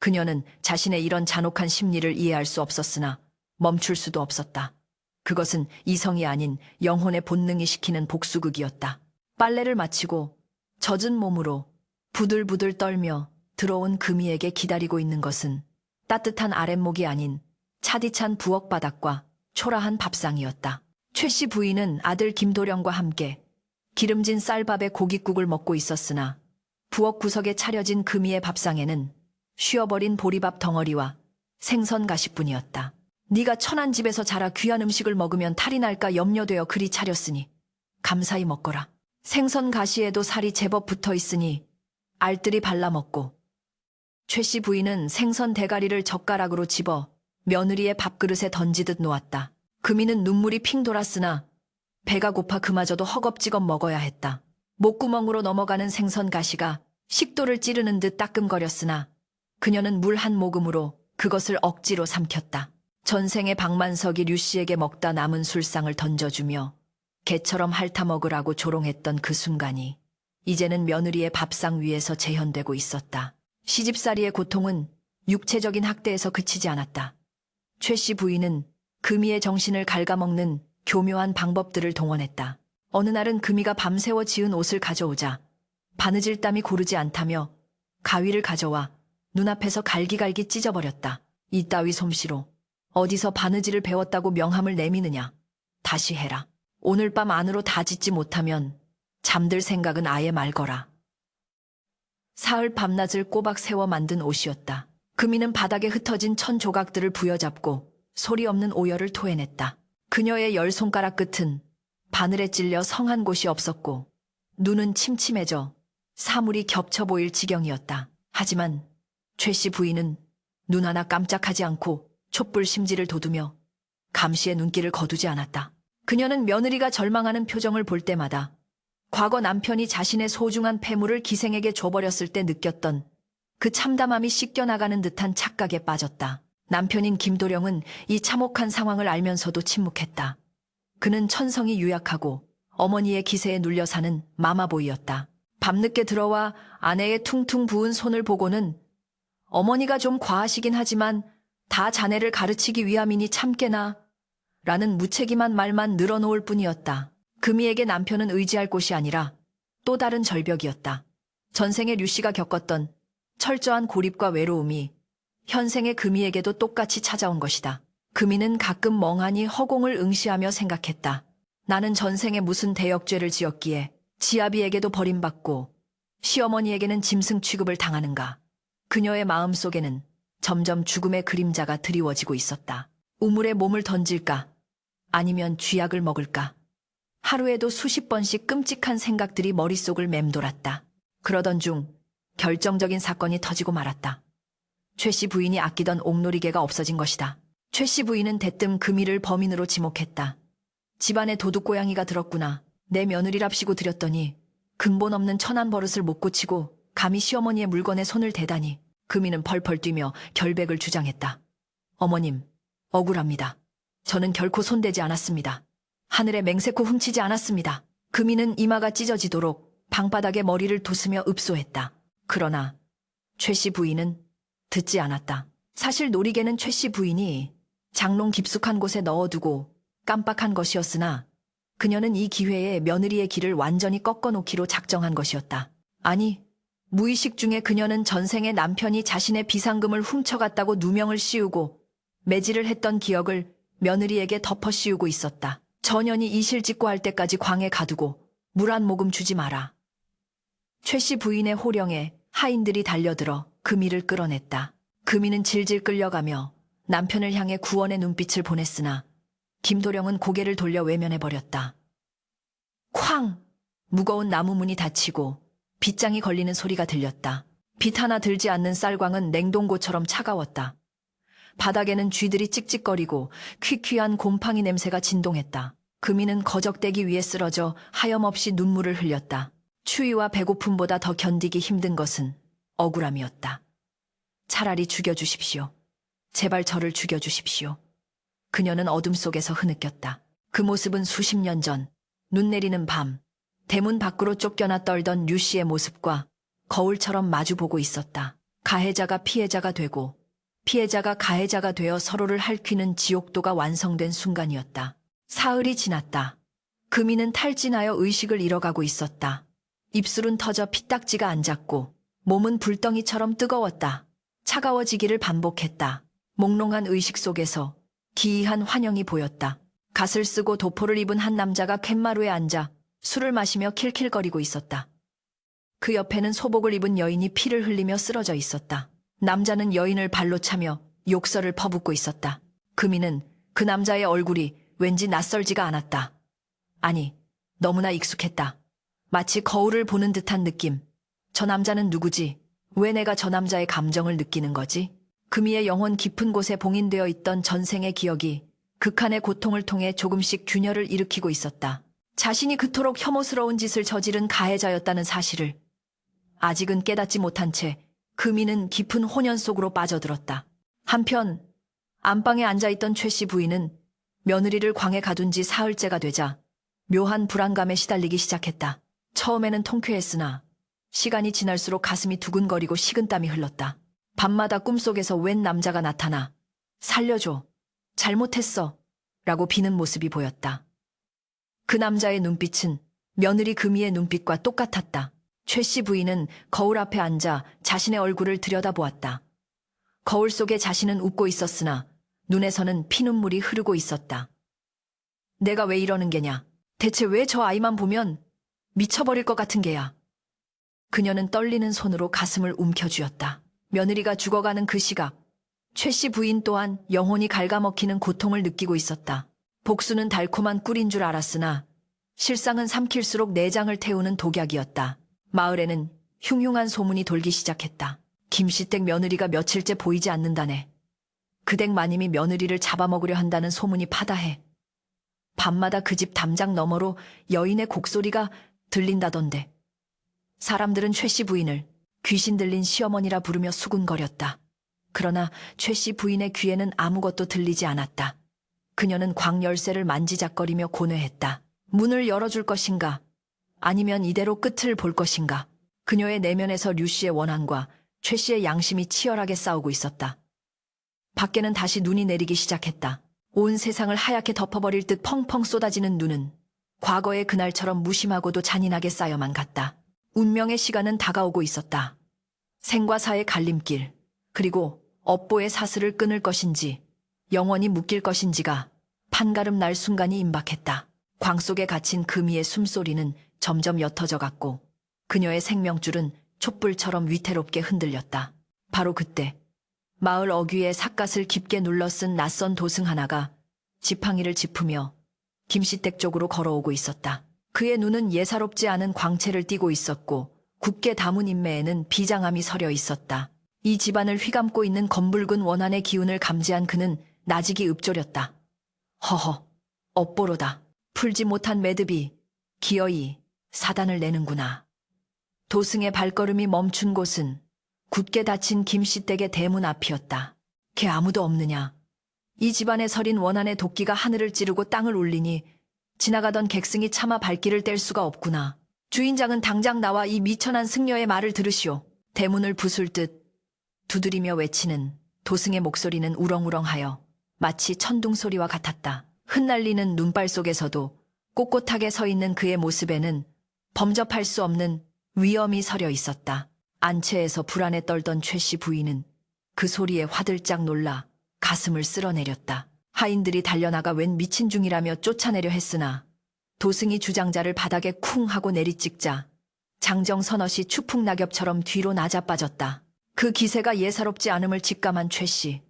그녀는 자신의 이런 잔혹한 심리를 이해할 수 없었으나 멈출 수도 없었다. 그것은 이성이 아닌 영혼의 본능이 시키는 복수극이었다. 빨래를 마치고 젖은 몸으로 부들부들 떨며 들어온 금이에게 기다리고 있는 것은 따뜻한 아랫목이 아닌 차디찬 부엌 바닥과 초라한 밥상이었다. 최 씨 부인은 아들 김도령과 함께 기름진 쌀밥에 고깃국을 먹고 있었으나 부엌 구석에 차려진 금이의 밥상에는 쉬어버린 보리밥 덩어리와 생선 가시뿐이었다. 네가 천한 집에서 자라 귀한 음식을 먹으면 탈이 날까 염려되어 그리 차렸으니 감사히 먹거라. 생선 가시에도 살이 제법 붙어 있으니 알뜰히 발라 먹고. 최 씨 부인은 생선 대가리를 젓가락으로 집어 며느리의 밥그릇에 던지듯 놓았다. 금이는 눈물이 핑 돌았으나 배가 고파 그마저도 허겁지겁 먹어야 했다. 목구멍으로 넘어가는 생선 가시가 식도를 찌르는 듯 따끔거렸으나 그녀는 물 한 모금으로 그것을 억지로 삼켰다. 전생의 박만석이 류씨에게 먹다 남은 술상을 던져주며 개처럼 핥아먹으라고 조롱했던 그 순간이 이제는 며느리의 밥상 위에서 재현되고 있었다. 시집살이의 고통은 육체적인 학대에서 그치지 않았다. 최 씨 부인은 금이의 정신을 갉아먹는 교묘한 방법들을 동원했다. 어느 날은 금이가 밤새워 지은 옷을 가져오자 바느질 땀이 고르지 않다며 가위를 가져와 눈앞에서 갈기갈기 찢어버렸다. 이따위 솜씨로 어디서 바느질을 배웠다고 명함을 내미느냐. 다시 해라. 오늘 밤 안으로 다 짓지 못하면 잠들 생각은 아예 말거라. 사흘 밤낮을 꼬박 세워 만든 옷이었다. 금이는 바닥에 흩어진 천 조각들을 부여잡고 소리 없는 오열을 토해냈다. 그녀의 열 손가락 끝은 바늘에 찔려 성한 곳이 없었고 눈은 침침해져 사물이 겹쳐 보일 지경이었다. 하지만 최 씨 부인은 눈 하나 깜짝하지 않고 촛불 심지를 돋우며 감시의 눈길을 거두지 않았다. 그녀는 며느리가 절망하는 표정을 볼 때마다 과거 남편이 자신의 소중한 폐물을 기생에게 줘버렸을 때 느꼈던 그 참담함이 씻겨나가는 듯한 착각에 빠졌다. 남편인 김도령은 이 참혹한 상황을 알면서도 침묵했다. 그는 천성이 유약하고 어머니의 기세에 눌려 사는 마마보이였다. 밤늦게 들어와 아내의 퉁퉁 부은 손을 보고는 어머니가 좀 과하시긴 하지만 다 자네를 가르치기 위함이니 참깨나 라는 무책임한 말만 늘어놓을 뿐이었다. 금이에게 남편은 의지할 곳이 아니라 또 다른 절벽이었다. 전생에 류씨가 겪었던 철저한 고립과 외로움이 현생의 금이에게도 똑같이 찾아온 것이다. 금이는 가끔 멍하니 허공을 응시하며 생각했다. 나는 전생에 무슨 대역죄를 지었기에 지아비에게도 버림받고 시어머니에게는 짐승 취급을 당하는가. 그녀의 마음속에는 점점 죽음의 그림자가 드리워지고 있었다. 우물에 몸을 던질까? 아니면 쥐약을 먹을까? 하루에도 수십 번씩 끔찍한 생각들이 머릿속을 맴돌았다. 그러던 중 결정적인 사건이 터지고 말았다. 최 씨 부인이 아끼던 옥놀이개가 없어진 것이다. 최 씨 부인은 대뜸 금이를 범인으로 지목했다. 집안에 도둑고양이가 들었구나. 내 며느리랍시고 들였더니 근본 없는 천한 버릇을 못 고치고 감히 시어머니의 물건에 손을 대다니. 금이는 펄펄 뛰며 결백을 주장했다. 어머님, 억울합니다. 저는 결코 손대지 않았습니다. 하늘에 맹세코 훔치지 않았습니다. 금이는 이마가 찢어지도록 방바닥에 머리를 두스며 읍소했다. 그러나 최 씨 부인은 듣지 않았다. 사실 놀이개는 최 씨 부인이 장롱 깊숙한 곳에 넣어두고 깜빡한 것이었으나 그녀는 이 기회에 며느리의 길을 완전히 꺾어놓기로 작정한 것이었다. 아니, 무의식 중에 그녀는 전생에 남편이 자신의 비상금을 훔쳐갔다고 누명을 씌우고 매질을 했던 기억을 며느리에게 덮어 씌우고 있었다. 전현이 이실직고 할 때까지 광에 가두고 물 한 모금 주지 마라. 최 씨 부인의 호령에 하인들이 달려들어 금이를 끌어냈다. 금이는 질질 끌려가며 남편을 향해 구원의 눈빛을 보냈으나 김도령은 고개를 돌려 외면해버렸다. 쾅! 무거운 나무 문이 닫히고 빗장이 걸리는 소리가 들렸다. 빛 하나 들지 않는 쌀광은 냉동고처럼 차가웠다. 바닥에는 쥐들이 찍찍거리고 퀴퀴한 곰팡이 냄새가 진동했다. 금이는 거적대기 위에 쓰러져 하염없이 눈물을 흘렸다. 추위와 배고픔보다 더 견디기 힘든 것은 억울함이었다. 차라리 죽여주십시오. 제발 저를 죽여주십시오. 그녀는 어둠 속에서 흐느꼈다. 그 모습은 수십 년 전, 눈 내리는 밤, 대문 밖으로 쫓겨나 떨던 류씨의 모습과 거울처럼 마주보고 있었다. 가해자가 피해자가 되고 피해자가 가해자가 되어 서로를 핥히는 지옥도가 완성된 순간이었다. 사흘이 지났다. 금이는 탈진하여 의식을 잃어가고 있었다. 입술은 터져 피딱지가 안 잤고 몸은 불덩이처럼 뜨거웠다. 차가워지기를 반복했다. 몽롱한 의식 속에서 기이한 환영이 보였다. 갓을 쓰고 도포를 입은 한 남자가 툇마루에 앉아 술을 마시며 킬킬거리고 있었다. 그 옆에는 소복을 입은 여인이 피를 흘리며 쓰러져 있었다. 남자는 여인을 발로 차며 욕설을 퍼붓고 있었다. 금이는 그 남자의 얼굴이 왠지 낯설지가 않았다. 아니, 너무나 익숙했다. 마치 거울을 보는 듯한 느낌. 저 남자는 누구지? 왜 내가 저 남자의 감정을 느끼는 거지? 금이의 영혼 깊은 곳에 봉인되어 있던 전생의 기억이 극한의 고통을 통해 조금씩 균열을 일으키고 있었다. 자신이 그토록 혐오스러운 짓을 저지른 가해자였다는 사실을. 아직은 깨닫지 못한 채 금이는 깊은 혼연 속으로 빠져들었다. 한편 안방에 앉아있던 최 씨 부인은 며느리를 광에 가둔 지 사흘째가 되자 묘한 불안감에 시달리기 시작했다. 처음에는 통쾌했으나 시간이 지날수록 가슴이 두근거리고 식은땀이 흘렀다. 밤마다 꿈속에서 웬 남자가 나타나 살려줘, 잘못했어 라고 비는 모습이 보였다. 그 남자의 눈빛은 며느리 금이의 눈빛과 똑같았다. 최 씨 부인은 거울 앞에 앉아 자신의 얼굴을 들여다보았다. 거울 속에 자신은 웃고 있었으나 눈에서는 피눈물이 흐르고 있었다. 내가 왜 이러는 게냐? 대체 왜 저 아이만 보면 미쳐버릴 것 같은 게야? 그녀는 떨리는 손으로 가슴을 움켜쥐었다. 며느리가 죽어가는 그 시각, 최 씨 부인 또한 영혼이 갉아먹히는 고통을 느끼고 있었다. 복수는 달콤한 꿀인 줄 알았으나 실상은 삼킬수록 내장을 태우는 독약이었다. 마을에는 흉흉한 소문이 돌기 시작했다. 김씨댁 며느리가 며칠째 보이지 않는다네. 그댁 마님이 며느리를 잡아먹으려 한다는 소문이 파다해. 밤마다 그 집 담장 너머로 여인의 곡소리가 들린다던데. 사람들은 최 씨 부인을 귀신 들린 시어머니라 부르며 수군거렸다. 그러나 최 씨 부인의 귀에는 아무것도 들리지 않았다. 그녀는 광열쇠를 만지작거리며 고뇌했다. 문을 열어줄 것인가? 아니면 이대로 끝을 볼 것인가? 그녀의 내면에서 류 씨의 원한과 최 씨의 양심이 치열하게 싸우고 있었다. 밖에는 다시 눈이 내리기 시작했다. 온 세상을 하얗게 덮어버릴 듯 펑펑 쏟아지는 눈은 과거의 그날처럼 무심하고도 잔인하게 쌓여만 갔다. 운명의 시간은 다가오고 있었다. 생과 사의 갈림길, 그리고 업보의 사슬을 끊을 것인지 영원히 묶일 것인지가 판가름 날 순간이 임박했다. 광 속에 갇힌 금이의 숨소리는 점점 옅어져 갔고 그녀의 생명줄은 촛불처럼 위태롭게 흔들렸다. 바로 그때 마을 어귀에 삿갓을 깊게 눌러 쓴 낯선 도승 하나가 지팡이를 짚으며 김씨댁 쪽으로 걸어오고 있었다. 그의 눈은 예사롭지 않은 광채를 띠고 있었고 굳게 담은 인매에는 비장함이 서려 있었다. 이 집안을 휘감고 있는 검붉은 원한의 기운을 감지한 그는 나직이 읊조렸다. 허허, 업보로다. 풀지 못한 매듭이 기어이 사단을 내는구나. 도승의 발걸음이 멈춘 곳은 굳게 닫힌 김씨댁의 대문 앞이었다. 걔 아무도 없느냐? 이 집안에 서린 원한의 도끼가 하늘을 찌르고 땅을 울리니 지나가던 객승이 차마 발길을 뗄 수가 없구나. 주인장은 당장 나와 이 미천한 승려의 말을 들으시오. 대문을 부술 듯 두드리며 외치는 도승의 목소리는 우렁우렁하여 마치 천둥 소리와 같았다. 흩날리는 눈발 속에서도 꼿꼿하게 서 있는 그의 모습에는 범접할 수 없는 위엄이 서려 있었다. 안채에서 불안에 떨던 최 씨 부인은 그 소리에 화들짝 놀라 가슴을 쓸어내렸다. 하인들이 달려나가 웬 미친 중이라며 쫓아내려 했으나 도승이 주장자를 바닥에 쿵 하고 내리찍자 장정 서너시 추풍 낙엽처럼 뒤로 나자빠졌다. 그 기세가 예사롭지 않음을 직감한 최 씨.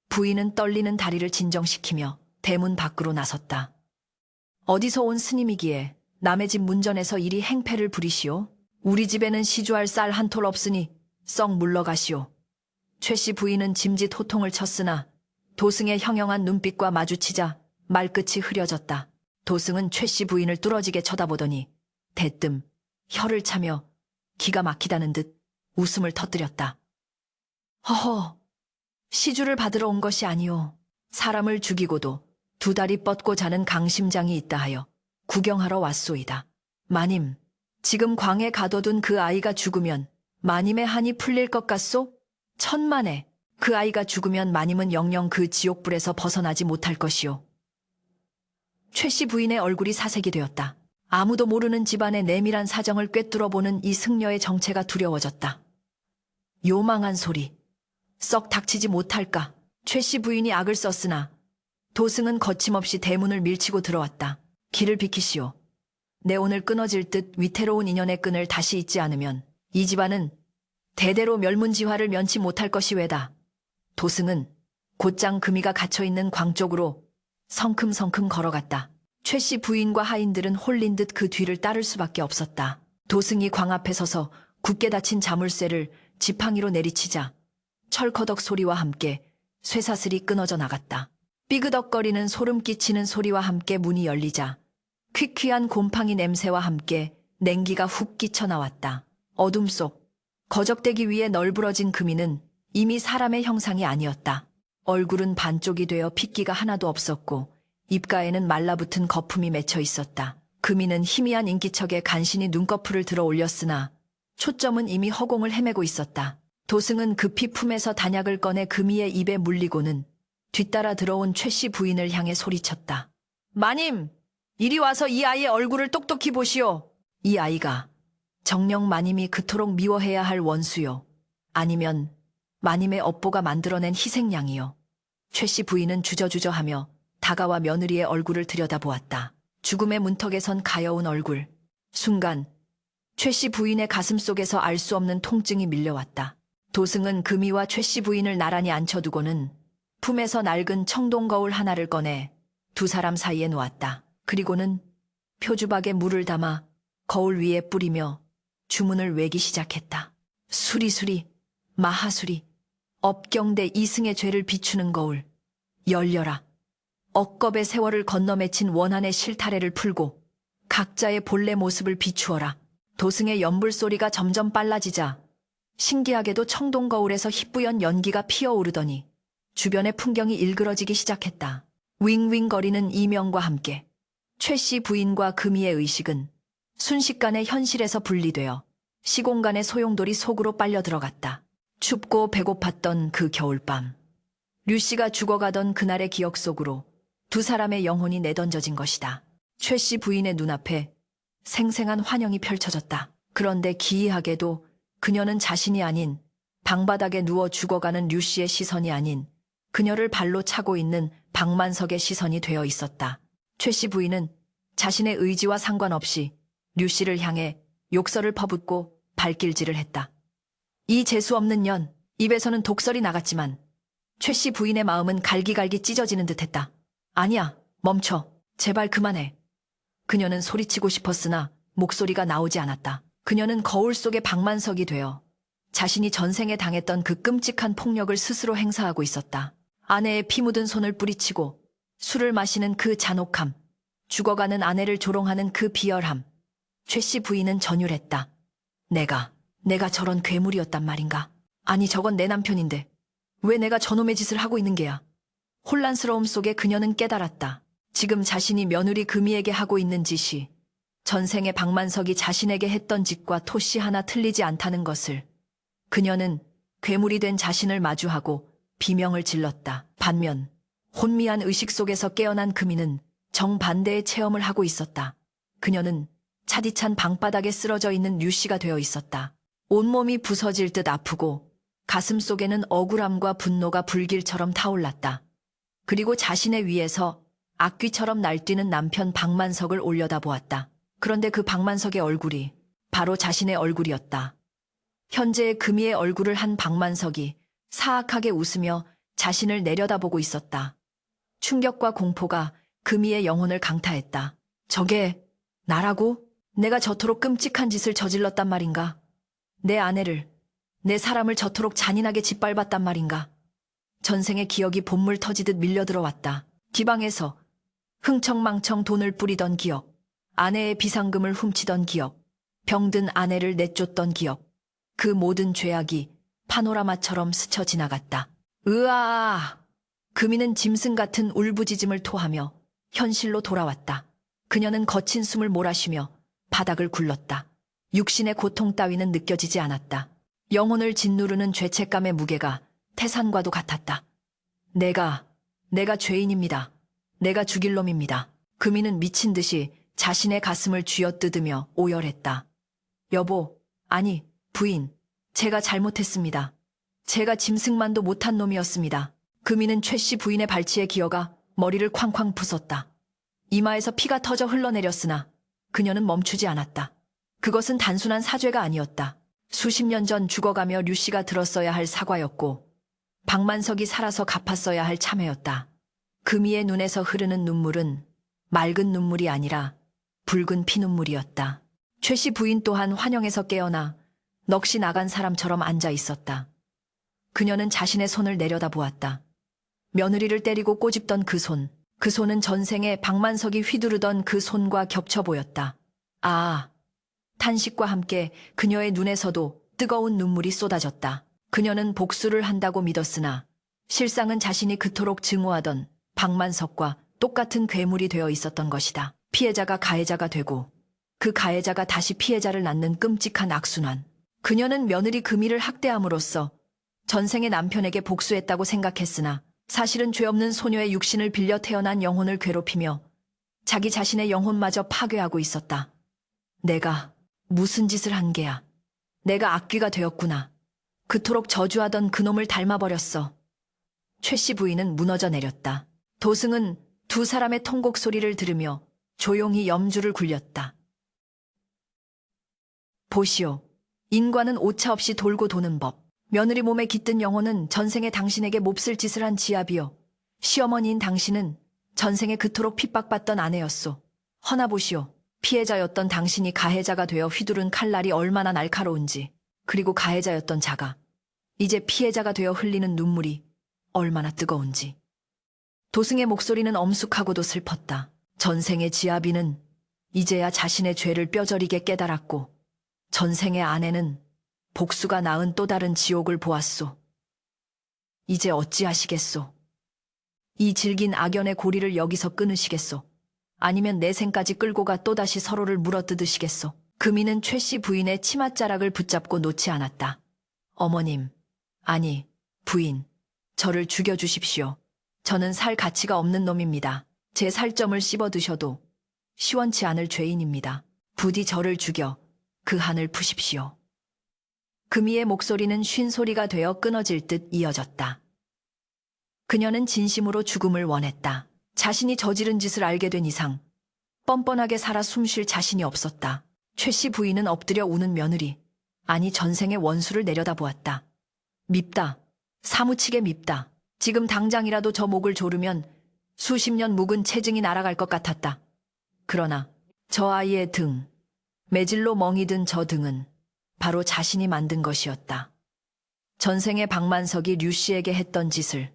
부인은 떨리는 다리를 진정시키며 대문 밖으로 나섰다. 어디서 온 스님이기에 남의 집 문전에서 이리 행패를 부리시오? 우리 집에는 시주할 쌀 한 톨 없으니 썩 물러가시오. 최 씨 부인은 짐짓 호통을 쳤으나 도승의 형형한 눈빛과 마주치자 말끝이 흐려졌다. 도승은 최 씨 부인을 뚫어지게 쳐다보더니 대뜸 혀를 차며 기가 막히다는 듯 웃음을 터뜨렸다. 허허, 시주를 받으러 온 것이 아니오. 사람을 죽이고도 두 다리 뻗고 자는 강심장이 있다 하여 구경하러 왔소이다. 마님, 지금 광에 가둬둔 그 아이가 죽으면 마님의 한이 풀릴 것 같소? 천만에 그 아이가 죽으면 마님은 영영 그 지옥불에서 벗어나지 못할 것이오. 최 씨 부인의 얼굴이 사색이 되었다. 아무도 모르는 집안의 내밀한 사정을 꿰뚫어보는 이 승려의 정체가 두려워졌다. 요망한 소리. 썩 닥치지 못할까. 최 씨 부인이 악을 썼으나 도승은 거침없이 대문을 밀치고 들어왔다. 길을 비키시오. 내 오늘 끊어질 듯 위태로운 인연의 끈을 다시 잇지 않으면 이 집안은 대대로 멸문지화를 면치 못할 것이 외다. 도승은 곧장 금이가 갇혀있는 광 쪽으로 성큼성큼 걸어갔다. 최 씨 부인과 하인들은 홀린 듯 그 뒤를 따를 수밖에 없었다. 도승이 광 앞에 서서 굳게 닫힌 자물쇠를 지팡이로 내리치자 철커덕 소리와 함께 쇠사슬이 끊어져 나갔다. 삐그덕거리는 소름 끼치는 소리와 함께 문이 열리자 퀴퀴한 곰팡이 냄새와 함께 냉기가 훅 끼쳐 나왔다. 어둠 속 거적대기 위에 널브러진 금이는 이미 사람의 형상이 아니었다. 얼굴은 반쪽이 되어 핏기가 하나도 없었고 입가에는 말라붙은 거품이 맺혀 있었다. 금이는 희미한 인기척에 간신히 눈꺼풀을 들어 올렸으나 초점은 이미 허공을 헤매고 있었다. 도승은 급히 품에서 단약을 꺼내 금이의 입에 물리고는 뒤따라 들어온 최씨 부인을 향해 소리쳤다. 마님! 이리 와서 이 아이의 얼굴을 똑똑히 보시오. 이 아이가 정녕 마님이 그토록 미워해야 할 원수요. 아니면 마님의 업보가 만들어낸 희생양이요. 최씨 부인은 주저주저하며 다가와 며느리의 얼굴을 들여다보았다. 죽음의 문턱에선 가여운 얼굴. 순간 최씨 부인의 가슴 속에서 알 수 없는 통증이 밀려왔다. 도승은 금이와 최씨 부인을 나란히 앉혀두고는 품에서 낡은 청동 거울 하나를 꺼내 두 사람 사이에 놓았다. 그리고는 표주박에 물을 담아 거울 위에 뿌리며 주문을 외기 시작했다. 수리수리, 마하수리, 업경대 이승의 죄를 비추는 거울. 열려라. 억겁의 세월을 건너 맺힌 원한의 실타래를 풀고 각자의 본래 모습을 비추어라. 도승의 연불 소리가 점점 빨라지자 신기하게도 청동 거울에서 희뿌연 연기가 피어오르더니 주변의 풍경이 일그러지기 시작했다. 윙윙거리는 이명과 함께 최씨 부인과 금이의 의식은 순식간에 현실에서 분리되어 시공간의 소용돌이 속으로 빨려 들어갔다. 춥고 배고팠던 그 겨울밤. 류씨가 죽어가던 그날의 기억 속으로 두 사람의 영혼이 내던져진 것이다. 최씨 부인의 눈앞에 생생한 환영이 펼쳐졌다. 그런데 기이하게도 그녀는 자신이 아닌 방바닥에 누워 죽어가는 류씨의 시선이 아닌 그녀를 발로 차고 있는 박만석의 시선이 되어 있었다. 최씨 부인은 자신의 의지와 상관없이 류씨를 향해 욕설을 퍼붓고 발길질을 했다. 이 재수없는 년, 입에서는 독설이 나갔지만 최씨 부인의 마음은 갈기갈기 찢어지는 듯했다. 아니야, 멈춰. 제발 그만해. 그녀는 소리치고 싶었으나 목소리가 나오지 않았다. 그녀는 거울 속의 박만석이 되어 자신이 전생에 당했던 그 끔찍한 폭력을 스스로 행사하고 있었다. 아내의 피 묻은 손을 뿌리치고 술을 마시는 그 잔혹함, 죽어가는 아내를 조롱하는 그 비열함. 최씨 부인은 전율했다. 내가 저런 괴물이었단 말인가? 아니 저건 내 남편인데 왜 내가 저놈의 짓을 하고 있는 게야? 혼란스러움 속에 그녀는 깨달았다. 지금 자신이 며느리 금이에게 하고 있는 짓이 전생에 박만석이 자신에게 했던 짓과 토씨 하나 틀리지 않다는 것을. 그녀는 괴물이 된 자신을 마주하고 비명을 질렀다. 반면 혼미한 의식 속에서 깨어난 금이는 정반대의 체험을 하고 있었다. 그녀는 차디찬 방바닥에 쓰러져 있는 류씨가 되어 있었다. 온몸이 부서질 듯 아프고 가슴 속에는 억울함과 분노가 불길처럼 타올랐다. 그리고 자신의 위에서 악귀처럼 날뛰는 남편 박만석을 올려다보았다. 그런데 그 박만석의 얼굴이 바로 자신의 얼굴이었다. 현재의 금이의 얼굴을 한 박만석이 사악하게 웃으며 자신을 내려다보고 있었다. 충격과 공포가 금이의 영혼을 강타했다. 저게 나라고? 내가 저토록 끔찍한 짓을 저질렀단 말인가? 내 아내를, 내 사람을 저토록 잔인하게 짓밟았단 말인가? 전생의 기억이 봇물 터지듯 밀려들어왔다. 기방에서 흥청망청 돈을 뿌리던 기억, 아내의 비상금을 훔치던 기억, 병든 아내를 내쫓던 기억, 그 모든 죄악이 파노라마처럼 스쳐 지나갔다. 으아! 금이는 짐승 같은 울부짖음을 토하며 현실로 돌아왔다. 그녀는 거친 숨을 몰아쉬며 바닥을 굴렀다. 육신의 고통 따위는 느껴지지 않았다. 영혼을 짓누르는 죄책감의 무게가 태산과도 같았다. 내가 죄인입니다. 내가 죽일 놈입니다. 금이는 미친 듯이 자신의 가슴을 쥐어뜯으며 오열했다. 여보, 아니, 부인, 제가 잘못했습니다. 제가 짐승만도 못한 놈이었습니다. 금이는 최씨 부인의 발치에 기어가 머리를 쾅쾅 부쉈다. 이마에서 피가 터져 흘러내렸으나 그녀는 멈추지 않았다. 그것은 단순한 사죄가 아니었다. 수십 년 전 죽어가며 류씨가 들었어야 할 사과였고 박만석이 살아서 갚았어야 할 참회였다. 금이의 눈에서 흐르는 눈물은 맑은 눈물이 아니라 붉은 피눈물이었다. 최씨 부인 또한 환영에서 깨어나 넋이 나간 사람처럼 앉아 있었다. 그녀는 자신의 손을 내려다보았다. 며느리를 때리고 꼬집던 그 손은 전생에 박만석이 휘두르던 그 손과 겹쳐 보였다. 아, 탄식과 함께 그녀의 눈에서도 뜨거운 눈물이 쏟아졌다. 그녀는 복수를 한다고 믿었으나 실상은 자신이 그토록 증오하던 박만석과 똑같은 괴물이 되어 있었던 것이다. 피해자가 가해자가 되고 그 가해자가 다시 피해자를 낳는 끔찍한 악순환. 그녀는 며느리 금이를 학대함으로써 전생의 남편에게 복수했다고 생각했으나 사실은 죄 없는 소녀의 육신을 빌려 태어난 영혼을 괴롭히며 자기 자신의 영혼마저 파괴하고 있었다. 내가 무슨 짓을 한 게야. 내가 악귀가 되었구나. 그토록 저주하던 그놈을 닮아버렸어. 최 씨 부인은 무너져 내렸다. 도승은 두 사람의 통곡 소리를 들으며 조용히 염주를 굴렸다. 보시오. 인과는 오차 없이 돌고 도는 법. 며느리 몸에 깃든 영혼은 전생에 당신에게 몹쓸 짓을 한 지압이요. 시어머니인 당신은 전생에 그토록 핍박받던 아내였소. 허나 보시오. 피해자였던 당신이 가해자가 되어 휘두른 칼날이 얼마나 날카로운지, 그리고 가해자였던 자가 이제 피해자가 되어 흘리는 눈물이 얼마나 뜨거운지. 도승의 목소리는 엄숙하고도 슬펐다. 전생의 지아비는 이제야 자신의 죄를 뼈저리게 깨달았고 전생의 아내는 복수가 낳은 또 다른 지옥을 보았소. 이제 어찌하시겠소? 이 질긴 악연의 고리를 여기서 끊으시겠소? 아니면 내 생까지 끌고 가 또다시 서로를 물어뜯으시겠소? 금이는 최 씨 부인의 치맛자락을 붙잡고 놓지 않았다. 어머님, 아니, 부인, 저를 죽여주십시오. 저는 살 가치가 없는 놈입니다. 제 살점을 씹어 드셔도 시원치 않을 죄인입니다. 부디 저를 죽여 그 한을 푸십시오. 금이의 목소리는 쉰 소리가 되어 끊어질 듯 이어졌다. 그녀는 진심으로 죽음을 원했다. 자신이 저지른 짓을 알게 된 이상 뻔뻔하게 살아 숨쉴 자신이 없었다. 최 씨 부인은 엎드려 우는 며느리, 아니 전생의 원수를 내려다보았다. 밉다. 사무치게 밉다. 지금 당장이라도 저 목을 조르면 수십 년 묵은 체증이 날아갈 것 같았다. 그러나 저 아이의 등, 매질로 멍이 든 저 등은 바로 자신이 만든 것이었다. 전생의 박만석이 류 씨에게 했던 짓을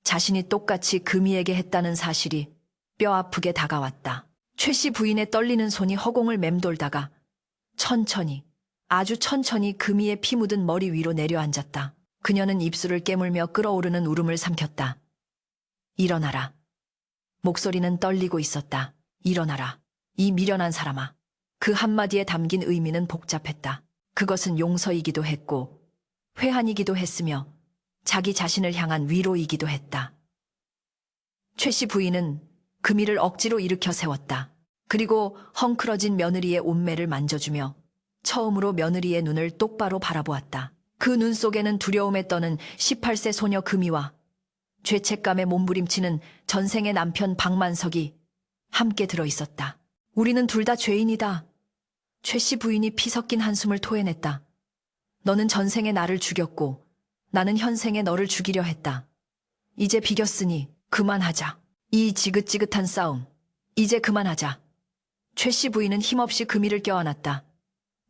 자신이 똑같이 금이에게 했다는 사실이 뼈아프게 다가왔다. 최 씨 부인의 떨리는 손이 허공을 맴돌다가 천천히, 아주 천천히 금이의 피 묻은 머리 위로 내려앉았다. 그녀는 입술을 깨물며 끓어오르는 울음을 삼켰다. 일어나라. 목소리는 떨리고 있었다. 일어나라. 이 미련한 사람아. 그 한마디에 담긴 의미는 복잡했다. 그것은 용서이기도 했고 회한이기도 했으며 자기 자신을 향한 위로이기도 했다. 최 씨 부인은 금이를 억지로 일으켜 세웠다. 그리고 헝클어진 며느리의 옷매를 만져주며 처음으로 며느리의 눈을 똑바로 바라보았다. 그 눈 속에는 두려움에 떠는 18세 소녀 금이와 죄책감에 몸부림치는 전생의 남편 박만석이 함께 들어있었다. 우리는 둘 다 죄인이다. 최 씨 부인이 피 섞인 한숨을 토해냈다. 너는 전생에 나를 죽였고 나는 현생에 너를 죽이려 했다. 이제 비겼으니 그만하자. 이 지긋지긋한 싸움, 이제 그만하자. 최 씨 부인은 힘없이 금이를 껴안았다.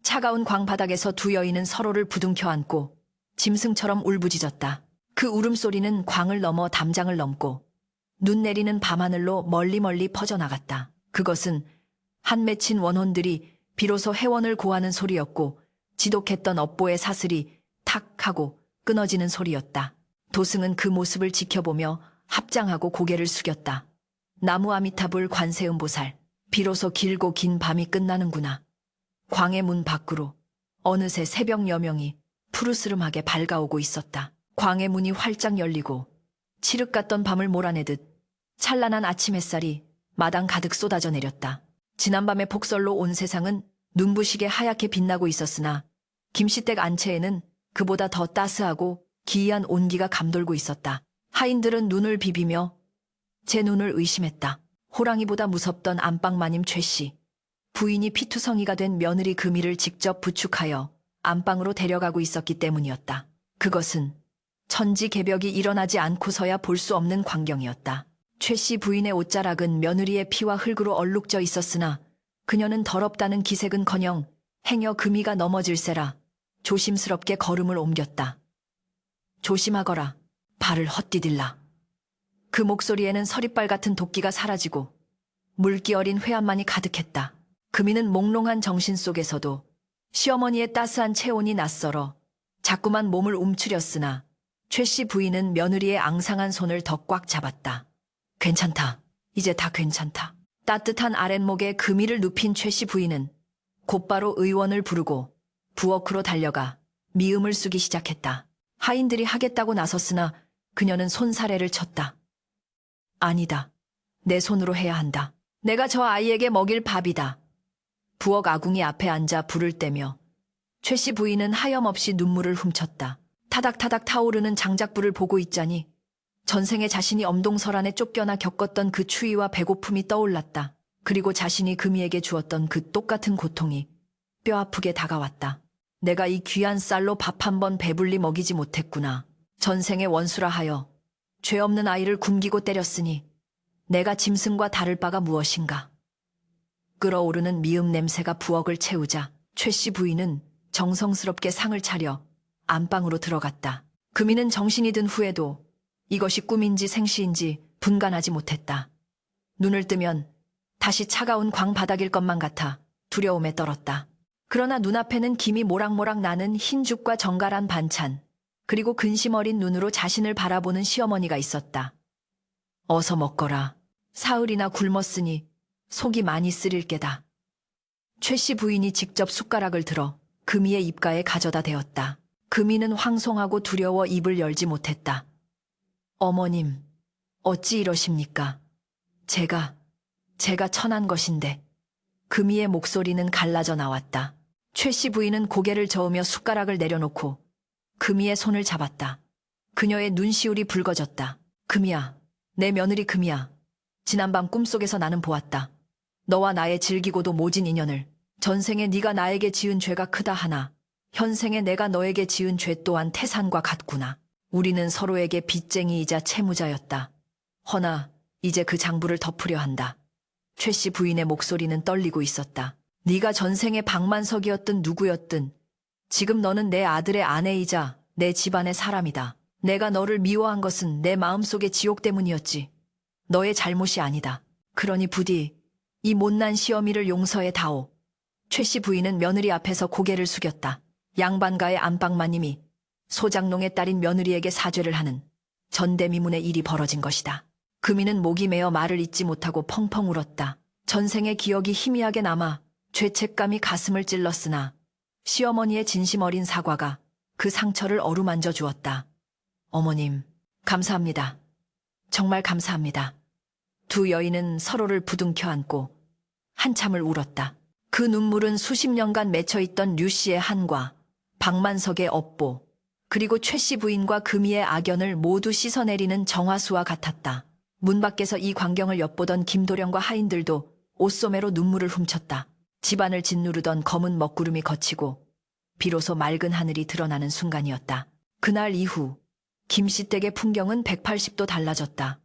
차가운 광바닥에서 두 여인은 서로를 부둥켜 안고 짐승처럼 울부짖었다. 그 울음소리는 광을 넘어 담장을 넘고 눈 내리는 밤하늘로 멀리 퍼져나갔다. 그것은 한 맺힌 원혼들이 비로소 해원을 고하는 소리였고 지독했던 업보의 사슬이 탁 하고 끊어지는 소리였다. 도승은 그 모습을 지켜보며 합장하고 고개를 숙였다. 나무 아미타불 관세음보살, 비로소 길고 긴 밤이 끝나는구나. 광의 문 밖으로 어느새 새벽 여명이 푸르스름하게 밝아오고 있었다. 광의 문이 활짝 열리고 칠흑 같던 밤을 몰아내듯 찬란한 아침 햇살이 마당 가득 쏟아져 내렸다. 지난밤의 폭설로 온 세상은 눈부시게 하얗게 빛나고 있었으나 김씨댁 안채에는 그보다 더 따스하고 기이한 온기가 감돌고 있었다. 하인들은 눈을 비비며 제 눈을 의심했다. 호랑이보다 무섭던 안방마님 최씨. 부인이 피투성이가 된 며느리 금이를 직접 부축하여 안방으로 데려가고 있었기 때문이었다. 그것은 천지개벽이 일어나지 않고서야 볼 수 없는 광경이었다. 최씨 부인의 옷자락은 며느리의 피와 흙으로 얼룩져 있었으나 그녀는 더럽다는 기색은커녕 행여 금이가 넘어질세라 조심스럽게 걸음을 옮겼다. 조심하거라. 발을 헛디딜라. 그 목소리에는 서리빨 같은 도끼가 사라지고 물기 어린 회한만이 가득했다. 금이는 몽롱한 정신 속에서도 시어머니의 따스한 체온이 낯설어 자꾸만 몸을 움츠렸으나 최 씨 부인은 며느리의 앙상한 손을 더 꽉 잡았다. 괜찮다. 이제 다 괜찮다. 따뜻한 아랫목에 금이를 눕힌 최 씨 부인은 곧바로 의원을 부르고 부엌으로 달려가 미음을 쓰기 시작했다. 하인들이 하겠다고 나섰으나 그녀는 손사래를 쳤다. 아니다. 내 손으로 해야 한다. 내가 저 아이에게 먹일 밥이다. 부엌 아궁이 앞에 앉아 불을 떼며 최 씨 부인은 하염없이 눈물을 훔쳤다. 타닥타닥 타오르는 장작불을 보고 있자니 전생에 자신이 엄동설 안에 쫓겨나 겪었던 그 추위와 배고픔이 떠올랐다. 그리고 자신이 금이에게 주었던 그 똑같은 고통이 뼈아프게 다가왔다. 내가 이 귀한 쌀로 밥 한 번 배불리 먹이지 못했구나. 전생의 원수라 하여 죄 없는 아이를 굶기고 때렸으니 내가 짐승과 다를 바가 무엇인가. 끓어오르는 미음 냄새가 부엌을 채우자 최 씨 부인은 정성스럽게 상을 차려 안방으로 들어갔다. 금이는 정신이 든 후에도 이것이 꿈인지 생시인지 분간하지 못했다. 눈을 뜨면 다시 차가운 광바닥일 것만 같아 두려움에 떨었다. 그러나 눈앞에는 김이 모락모락 나는 흰죽과 정갈한 반찬, 그리고 근심 어린 눈으로 자신을 바라보는 시어머니가 있었다. 어서 먹거라. 사흘이나 굶었으니 속이 많이 쓰릴 게다. 최 씨 부인이 직접 숟가락을 들어 금이의 입가에 가져다 대었다. 금이는 황송하고 두려워 입을 열지 못했다. 어머님, 어찌 이러십니까? 제가 천한 것인데. 금이의 목소리는 갈라져 나왔다. 최 씨 부인은 고개를 저으며 숟가락을 내려놓고 금이의 손을 잡았다. 그녀의 눈시울이 붉어졌다. 금이야, 내 며느리 금이야. 지난밤 꿈속에서 나는 보았다. 너와 나의 질기고도 모진 인연을. 전생에 네가 나에게 지은 죄가 크다 하나 현생에 내가 너에게 지은 죄 또한 태산과 같구나. 우리는 서로에게 빚쟁이이자 채무자였다. 허나 이제 그 장부를 덮으려 한다. 최 씨 부인의 목소리는 떨리고 있었다. 네가 전생에 박만석이었든 누구였든 지금 너는 내 아들의 아내이자 내 집안의 사람이다. 내가 너를 미워한 것은 내 마음속의 지옥 때문이었지. 너의 잘못이 아니다. 그러니 부디 이 못난 시어미를 용서해 다오. 최 씨 부인은 며느리 앞에서 고개를 숙였다. 양반가의 안방마님이 소장농의 딸인 며느리에게 사죄를 하는 전대미문의 일이 벌어진 것이다. 금이는 목이 메어 말을 잇지 못하고 펑펑 울었다. 전생의 기억이 희미하게 남아 죄책감이 가슴을 찔렀으나 시어머니의 진심 어린 사과가 그 상처를 어루만져 주었다. 어머님, 감사합니다. 정말 감사합니다. 두 여인은 서로를 부둥켜 안고 한참을 울었다. 그 눈물은 수십 년간 맺혀있던 류 씨의 한과 박만석의 업보, 그리고 최 씨 부인과 금이의 악연을 모두 씻어내리는 정화수와 같았다. 문 밖에서 이 광경을 엿보던 김도령과 하인들도 옷소매로 눈물을 훔쳤다. 집안을 짓누르던 검은 먹구름이 걷히고 비로소 맑은 하늘이 드러나는 순간이었다. 그날 이후 김씨 댁의 풍경은 180도 달라졌다.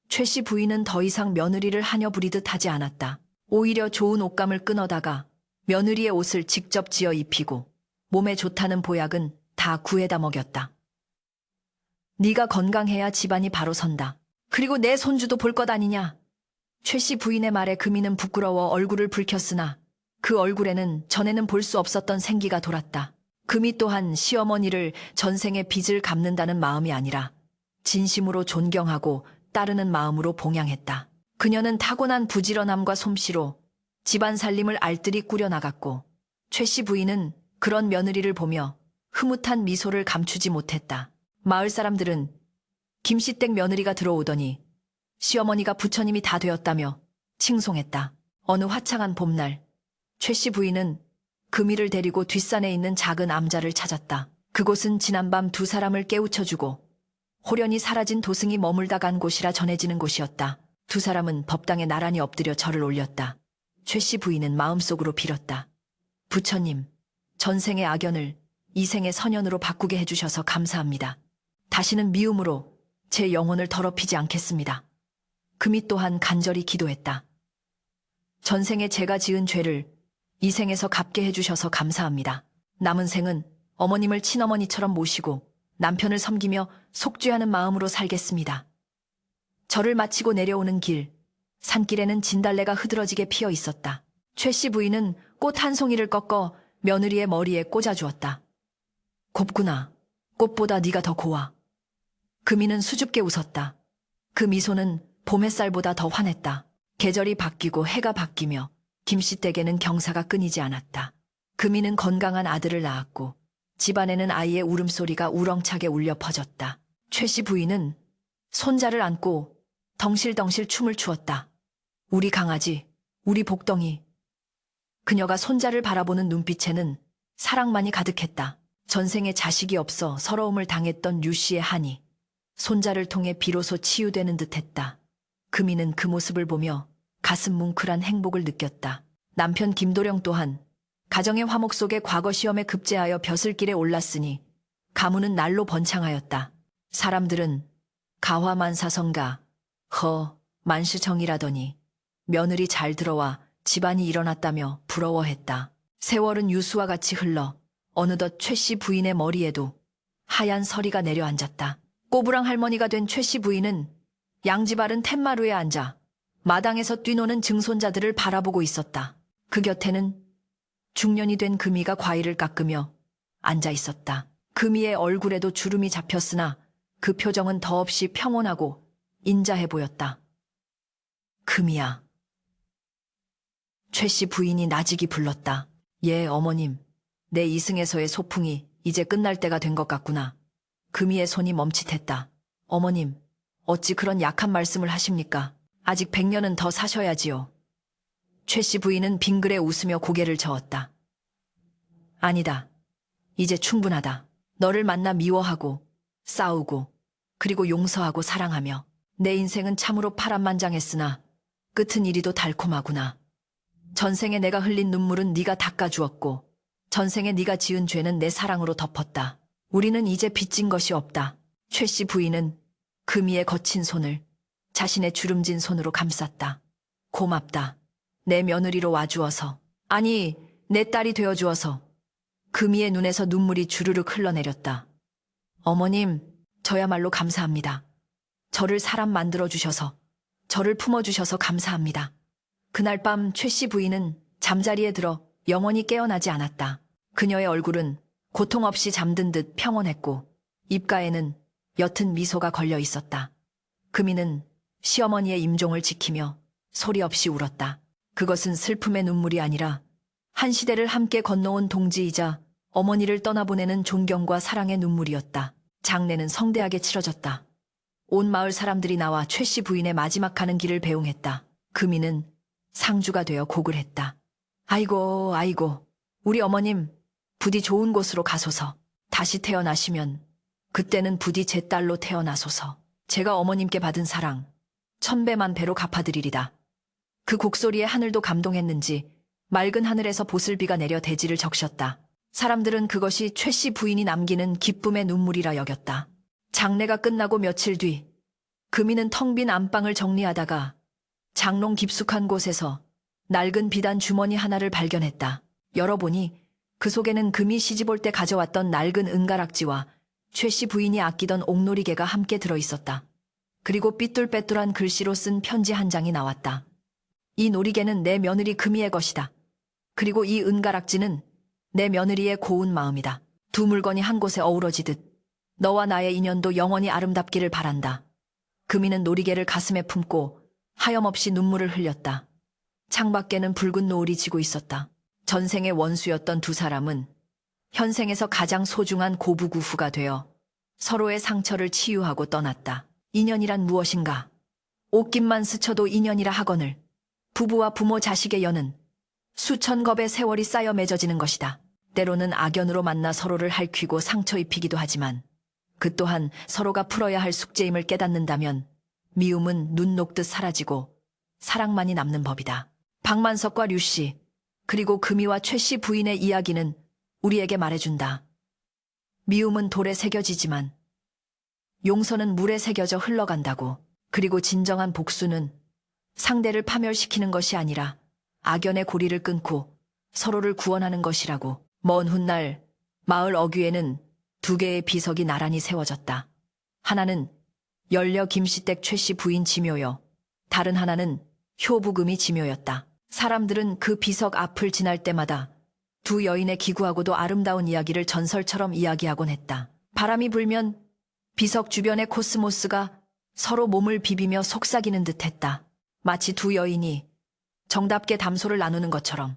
최 씨 부인은 더 이상 며느리를 하녀 부리듯 하지 않았다. 오히려 좋은 옷감을 끊어다가 며느리의 옷을 직접 지어 입히고 몸에 좋다는 보약은 다 구해다 먹였다. 네가 건강해야 집안이 바로 선다. 그리고 내 손주도 볼 것 아니냐. 최 씨 부인의 말에 금이는 부끄러워 얼굴을 붉혔으나 그 얼굴에는 전에는 볼 수 없었던 생기가 돌았다. 금이 또한 시어머니를 전생의 빚을 갚는다는 마음이 아니라 진심으로 존경하고 따르는 마음으로 봉양했다. 그녀는 타고난 부지런함과 솜씨로 집안 살림을 알뜰히 꾸려나갔고 최 씨 부인은 그런 며느리를 보며 흐뭇한 미소를 감추지 못했다. 마을 사람들은 김씨 댁 며느리가 들어오더니 시어머니가 부처님이 다 되었다며 칭송했다. 어느 화창한 봄날 최 씨 부인은 금이를 데리고 뒷산에 있는 작은 암자를 찾았다. 그곳은 지난밤 두 사람을 깨우쳐주고 호련히 사라진 도승이 머물다 간 곳이라 전해지는 곳이었다. 두 사람은 법당에 나란히 엎드려 절을 올렸다. 최 씨 부인은 마음속으로 빌었다. 부처님, 전생의 악연을 이생의 선연으로 바꾸게 해주셔서 감사합니다. 다시는 미움으로 제 영혼을 더럽히지 않겠습니다. 금이 또한 간절히 기도했다. 전생에 제가 지은 죄를 이생에서 갚게 해주셔서 감사합니다. 남은 생은 어머님을 친어머니처럼 모시고 남편을 섬기며 속죄하는 마음으로 살겠습니다. 절을 마치고 내려오는 길, 산길에는 진달래가 흐드러지게 피어 있었다. 최 씨 부인은 꽃 한 송이를 꺾어 며느리의 머리에 꽂아주었다. 곱구나. 꽃보다 네가 더 고와. 금이는 수줍게 웃었다. 그 미소는 봄 햇살보다 더 환했다. 계절이 바뀌고 해가 바뀌며 김씨 댁에는 경사가 끊이지 않았다. 금이는 건강한 아들을 낳았고 집안에는 아이의 울음소리가 우렁차게 울려 퍼졌다. 최씨 부인은 손자를 안고 덩실덩실 춤을 추었다. 우리 강아지, 우리 복덩이. 그녀가 손자를 바라보는 눈빛에는 사랑만이 가득했다. 전생에 자식이 없어 서러움을 당했던 류씨의 한이 손자를 통해 비로소 치유되는 듯했다. 금이는 그 모습을 보며 가슴 뭉클한 행복을 느꼈다. 남편 김도령 또한 가정의 화목 속에 과거 시험에 급제하여 벼슬길에 올랐으니 가문은 날로 번창하였다. 사람들은 가화만사성가 만시정이라더니 며느리 잘 들어와 집안이 일어났다며 부러워했다. 세월은 유수와 같이 흘러 어느덧 최씨 부인의 머리에도 하얀 서리가 내려앉았다. 꼬부랑 할머니가 된 최씨 부인은 양지 바른 툇마루에 앉아 마당에서 뛰노는 증손자들을 바라보고 있었다. 그 곁에는 중년이 된 금이가 과일을 깎으며 앉아 있었다. 금이의 얼굴에도 주름이 잡혔으나 그 표정은 더없이 평온하고 인자해 보였다. 금이야. 최씨 부인이 나직이 불렀다. 예, 어머님. 내 이승에서의 소풍이 이제 끝날 때가 된 것 같구나. 금이의 손이 멈칫했다. 어머님, 어찌 그런 약한 말씀을 하십니까? 아직 100년은 더 사셔야지요. 최씨 부인은 빙그레 웃으며 고개를 저었다. 아니다. 이제 충분하다. 너를 만나 미워하고 싸우고 그리고 용서하고 사랑하며 내 인생은 참으로 파란만장했으나 끝은 이리도 달콤하구나. 전생에 내가 흘린 눈물은 네가 닦아주었고 전생에 네가 지은 죄는 내 사랑으로 덮었다. 우리는 이제 빚진 것이 없다. 최씨 부인은 금이의 거친 손을 자신의 주름진 손으로 감쌌다. 고맙다. 내 며느리로 와주어서. 아니, 내 딸이 되어주어서. 금이의 눈에서 눈물이 주르륵 흘러내렸다. 어머님, 저야말로 감사합니다. 저를 사람 만들어주셔서, 저를 품어주셔서 감사합니다. 그날 밤 최씨 부인은 잠자리에 들어 영원히 깨어나지 않았다. 그녀의 얼굴은 고통 없이 잠든 듯 평온했고 입가에는 옅은 미소가 걸려 있었다. 금이는 시어머니의 임종을 지키며 소리 없이 울었다. 그것은 슬픔의 눈물이 아니라 한 시대를 함께 건너온 동지이자 어머니를 떠나보내는 존경과 사랑의 눈물이었다. 장례는 성대하게 치러졌다. 온 마을 사람들이 나와 최씨 부인의 마지막 가는 길을 배웅했다. 금이는 상주가 되어 곡을 했다. 아이고, 아이고, 우리 어머님 부디 좋은 곳으로 가소서. 다시 태어나시면 그때는 부디 제 딸로 태어나소서. 제가 어머님께 받은 사랑 1000배만배로 갚아드리리다. 그 곡소리에 하늘도 감동했는지 맑은 하늘에서 보슬비가 내려 대지를 적셨다. 사람들은 그것이 최씨 부인이 남기는 기쁨의 눈물이라 여겼다. 장례가 끝나고 며칠 뒤 금이는 텅 빈 안방을 정리하다가 장롱 깊숙한 곳에서 낡은 비단 주머니 하나를 발견했다. 열어보니 그 속에는 금이 시집올 때 가져왔던 낡은 은가락지와 최씨 부인이 아끼던 옥놀이개가 함께 들어있었다. 그리고 삐뚤빼뚤한 글씨로 쓴 편지 한 장이 나왔다. 이 놀이개는 내 며느리 금이의 것이다. 그리고 이 은가락지는 내 며느리의 고운 마음이다. 두 물건이 한 곳에 어우러지듯 너와 나의 인연도 영원히 아름답기를 바란다. 금이는 놀이개를 가슴에 품고 하염없이 눈물을 흘렸다. 창밖에는 붉은 노을이 지고 있었다. 전생의 원수였던 두 사람은 현생에서 가장 소중한 고부구후가 되어 서로의 상처를 치유하고 떠났다. 인연이란 무엇인가? 옷깃만 스쳐도 인연이라 하거늘 부부와 부모 자식의 연은 수천 겁의 세월이 쌓여 맺어지는 것이다. 때로는 악연으로 만나 서로를 핥히고 상처 입히기도 하지만 그 또한 서로가 풀어야 할 숙제임을 깨닫는다면 미움은 눈 녹듯 사라지고 사랑만이 남는 법이다. 박만석과 류씨 그리고 금이와 최씨 부인의 이야기는 우리에게 말해준다. 미움은 돌에 새겨지지만 용서는 물에 새겨져 흘러간다고. 그리고 진정한 복수는 상대를 파멸시키는 것이 아니라 악연의 고리를 끊고 서로를 구원하는 것이라고. 먼 훗날 마을 어귀에는 두 개의 비석이 나란히 세워졌다. 하나는 열려 김씨댁 최씨 부인 지묘여, 다른 하나는 효부금이 지묘였다. 사람들은 그 비석 앞을 지날 때마다 두 여인의 기구하고도 아름다운 이야기를 전설처럼 이야기하곤 했다. 바람이 불면 비석 주변의 코스모스가 서로 몸을 비비며 속삭이는 듯했다. 마치 두 여인이 정답게 담소를 나누는 것처럼.